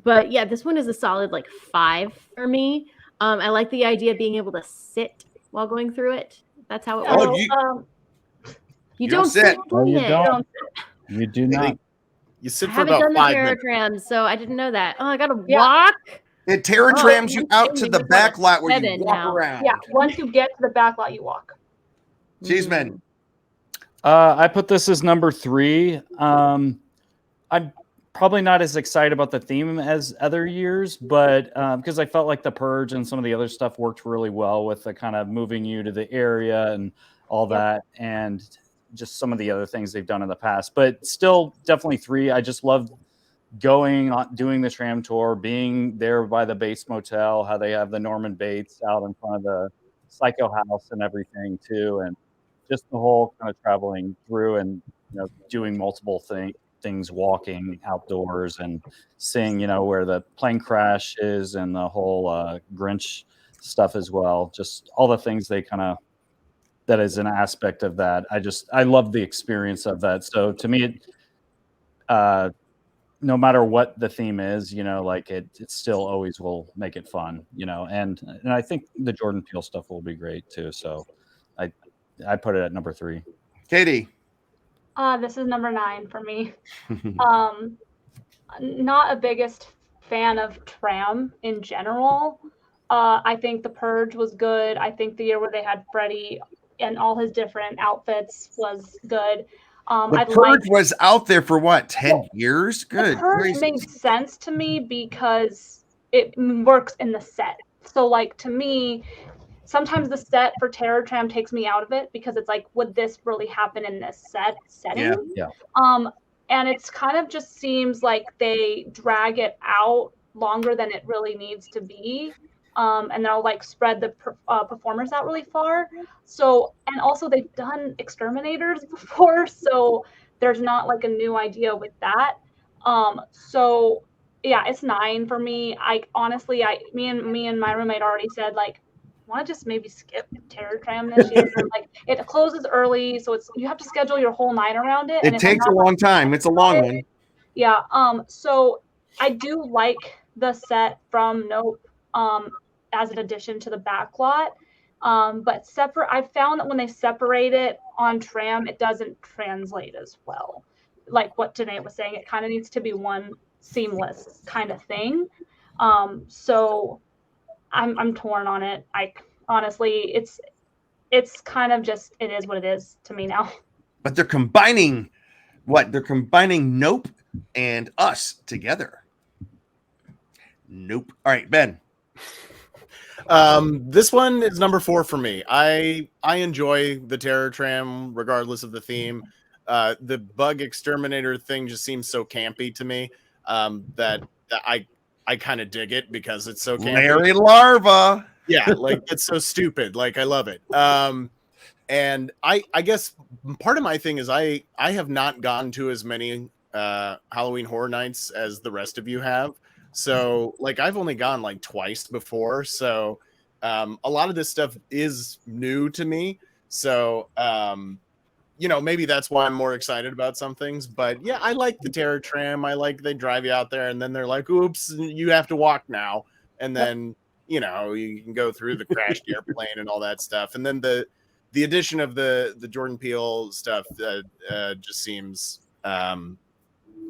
But yeah, this one is a solid like 5 for me. I like the idea of being able to sit while going through it. That's how it works. You don't sit. No, you don't. You do not. You sit I for haven't about done the 5 Terror minutes. Tram, so I didn't know that. Oh, I gotta walk. It Terror Trams you out to the back lot where you walk around. Yeah, once you get to the back lot, you walk. Cheeseman. I put this as number 3. I'm probably not as excited about the theme as other years, but because I felt like The Purge and some of the other stuff worked really well with the kind of moving you to the area and all that, and just some of the other things they've done in the past. But still, definitely 3. I just love doing the tram tour, being there by the Bates Motel, how they have the Norman Bates out in front of the Psycho House and everything too, and just the whole kind of traveling through and doing multiple things walking outdoors and seeing, where the plane crash is and the whole Grinch stuff as well. Just all the things they kind of, that is an aspect of that. I love the experience of that. So to me, no matter what the theme is, like it still always will make it fun, and I think the Jordan Peele stuff will be great too. So I put it at number 3. Katie. This is number 9 for me. Not a biggest fan of Tram in general. I think The Purge was good. I think the year where they had Freddy and all his different outfits was good. The Purge was out there for what, 10 years? Good. The Purge made sense to me because it works in the set. So, like, to me, sometimes the set for Terror Tram takes me out of it because it's like, would this really happen in this setting? Yeah. And it's kind of just seems like they drag it out longer than it really needs to be. And they'll like spread the performers out really far. So, and also they've done Exterminators before, so there's not like a new idea with that. So yeah, it's 9 for me. I honestly, me and my roommate already said like, want to just maybe skip Terror Tram this year. Like it closes early, so you have to schedule your whole night around it. It takes a long time. It's a long one. Yeah. So I do like the set from Nope. As an addition to the backlot. But I found that when they separate it on Tram, it doesn't translate as well. Like what Danae was saying, it kind of needs to be one seamless kind of thing. So I'm torn on it. Honestly, it's kind of just, it is what it is to me now. But they're combining They're combining Nope and Us together. Nope. All right, Ben. This one is number 4 for me. I enjoy the Terror Tram regardless of the theme. The bug exterminator thing just seems so campy to me, that I kind of dig it because it's so campy. Larry Larva. Yeah, like it's so stupid. Like I love it. And I guess part of my thing is I have not gone to as many Halloween Horror Nights as the rest of you have. So like I've only gone like twice before. So a lot of this stuff is new to me. So maybe that's why I'm more excited about some things. But yeah, I like the Terror Tram. I like they drive you out there and then they're like, oops, you have to walk now. And then, you can go through the crashed airplane and all that stuff. And then the addition of the Jordan Peele stuff just seems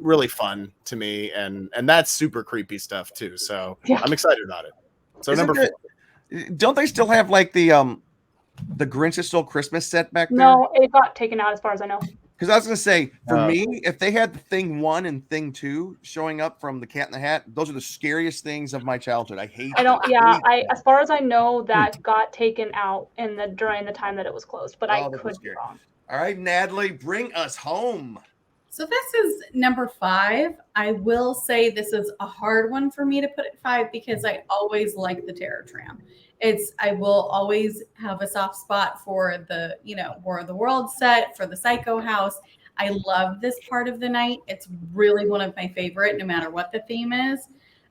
really fun to me, and that's super creepy stuff too. So yeah. I'm excited about it. So number 4. Don't they still have like the Grinch That Stole Christmas set back there? No, it got taken out as far as I know. Because I was gonna say, for me, if they had the Thing 1 and Thing 2 showing up from the Cat in the Hat, those are the scariest things of my childhood. As far as I know, that got taken out during the time that it was closed, but I could be wrong. All right, Natalie, bring us home. So this is number 5. I will say this is a hard one for me to put at 5 because I always like the Terror Tram. I will always have a soft spot for the, War of the Worlds set, for the Psycho House. I love this part of the night. It's really one of my favorite, no matter what the theme is.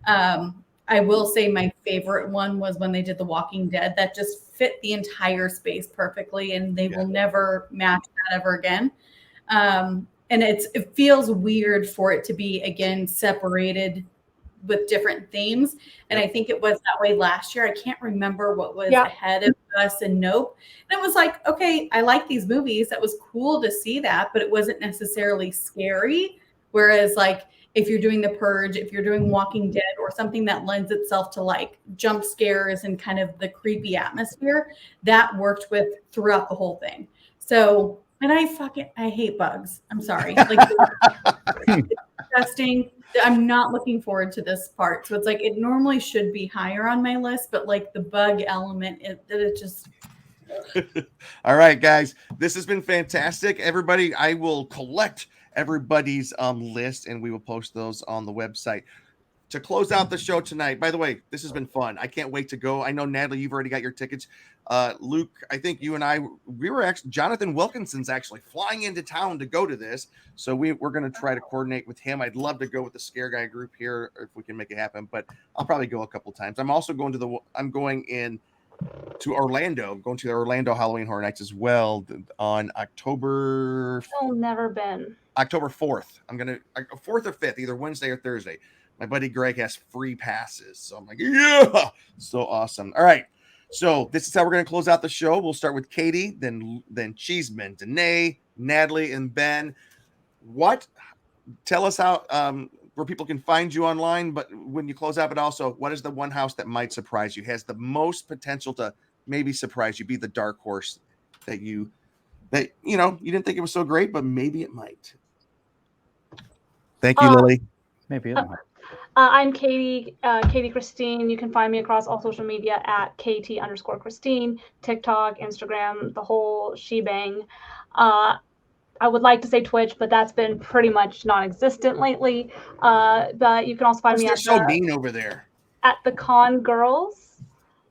I will say my favorite one was when they did The Walking Dead. That just fit the entire space perfectly, and they will never match that ever again. And it feels weird for it to be, again, separated with different themes. And I think it was that way last year. I can't remember what was ahead of Us and Nope. And it was like, okay, I like these movies. That was cool to see that, but it wasn't necessarily scary. Whereas like if you're doing The Purge, if you're doing Walking Dead or something that lends itself to like jump scares and kind of the creepy atmosphere, that worked with throughout the whole thing. So, and I hate bugs. I'm sorry. Like it's disgusting. I'm not looking forward to this part. So it's like, it normally should be higher on my list, but like the bug element, it just. All right, guys, this has been fantastic. Everybody, I will collect everybody's list and we will post those on the website. to close out the show tonight, by the way, this has been fun. I can't wait to go. I know, Natalie, you've already got your tickets. Luke, I think you and I, we were actually, Jonathan Wilkinson's actually flying into town to go to this. So we're going to try to coordinate with him. I'd love to go with the Scare Guy group here if we can make it happen, but I'll probably go a couple times. I'm also going to I'm going to Orlando. I'm going to the Orlando Halloween Horror Nights as well on October. I've never been. October 4th. I'm going to 4th or 5th, either Wednesday or Thursday. My buddy Greg has free passes. So I'm like, yeah, so awesome. All right. So this is how we're going to close out the show. We'll start with Katie, then Cheeseman, Danae, Natalie, and Ben. Tell us how, where people can find you online, but when you close out, but also what is the one house that might surprise you, has the most potential to maybe surprise you, be the dark horse that you didn't think it was so great, but maybe it might. Thank you, Lily. Maybe it might. I'm Katie Christine. You can find me across all social media at KT_Christine, TikTok, Instagram, the whole shebang. I would like to say Twitch, but that's been pretty much non-existent lately. But you can also find me at so mean over there at the Con Girls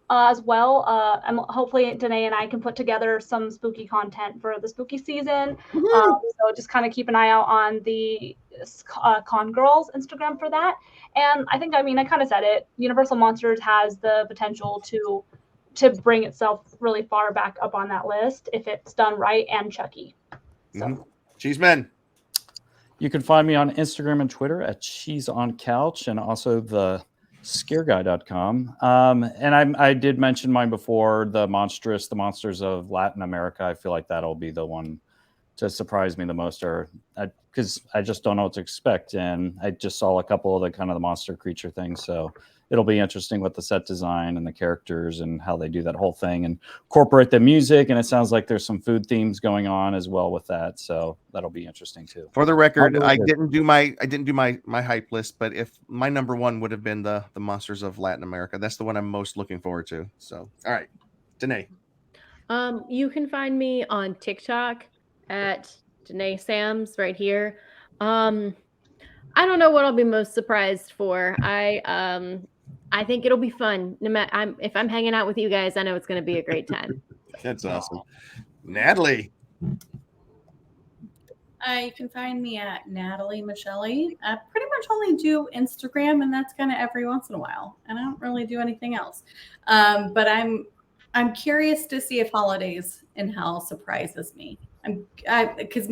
as well. And hopefully Danae and I can put together some spooky content for the spooky season. So just kind of keep an eye out on the Con Girls Instagram for that. And I kind of said it. Universal Monsters has the potential to bring itself really far back up on that list if it's done right, and Chucky. So. Cheeseman. You can find me on Instagram and Twitter at CheeseOnCouch, and also the scareguy.com. And I did mention mine before, the Monsters of Latin America. I feel like that'll be the one to surprise me the most, because I just don't know what to expect. And I just saw a couple of the kind of the monster creature things. So it'll be interesting with the set design and the characters and how they do that whole thing and incorporate the music. And it sounds like there's some food themes going on as well with that. So that'll be interesting too. For the record, I didn't do my hype list, but if my number one would have been the Monsters of Latin America, that's the one I'm most looking forward to. So, all right, Danae. You can find me on TikTok at Danae Sams right here. I don't know what I'll be most surprised for. I think it'll be fun. If I'm hanging out with you guys, I know it's going to be a great time. That's awesome. Natalie. You can find me at Natalie Michelli. I pretty much only do Instagram, and that's kind of every once in a while. And I don't really do anything else. But I'm curious to see if Holidays in Hell surprises me. Because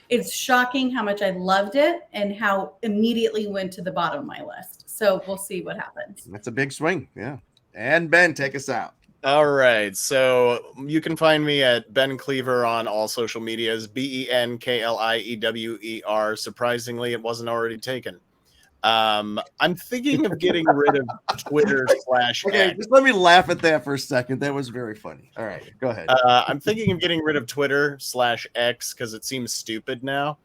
it's shocking how much I loved it and how immediately went to the bottom of my list. So we'll see what happens. That's a big swing. Yeah. And Ben, take us out. All right. So you can find me at Ben Cleaver on all social medias, BenKliewer. Surprisingly, it wasn't already taken. I'm thinking of getting rid of Twitter / Okay, just let me laugh at that for a second. That was very funny. All right, go ahead. I'm thinking of getting rid of Twitter / X because it seems stupid now.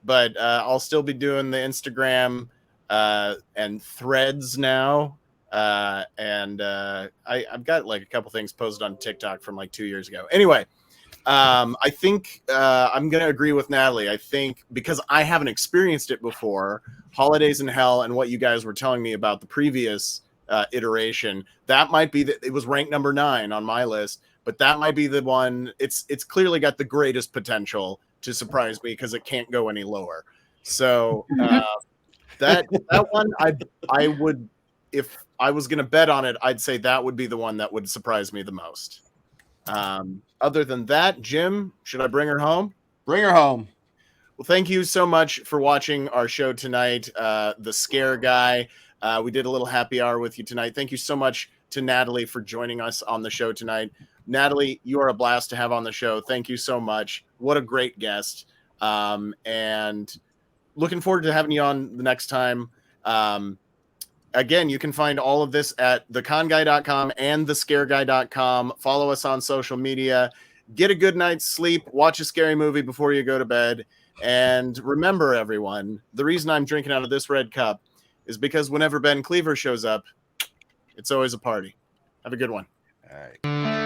But I'll still be doing the Instagram and Threads now. And I've got like a couple things posted on TikTok from like 2 years ago. Anyway, I think I'm going to agree with Natalie. I think because I haven't experienced it before, Holidays in Hell and what you guys were telling me about the previous iteration, that might be it was ranked number 9 on my list, but that might be the one. It's clearly got the greatest potential to surprise me because it can't go any lower. So that one, I would, if I was going to bet on it, I'd say that would be the one that would surprise me the most. Other than that, Jim, should I bring her home? Bring her home. Well, thank you so much for watching our show tonight, The Scare Guy. We did a little happy hour with you tonight. Thank you so much to Natalie for joining us on the show tonight. Natalie, you are a blast to have on the show. Thank you so much. What a great guest. And looking forward to having you on the next time. Again, you can find all of this at theconguy.com and thescareguy.com. Follow us on social media. Get a good night's sleep. Watch a scary movie before you go to bed. And remember, everyone, the reason I'm drinking out of this red cup is because whenever Ben Cleaver shows up, it's always a party. Have a good one. All right.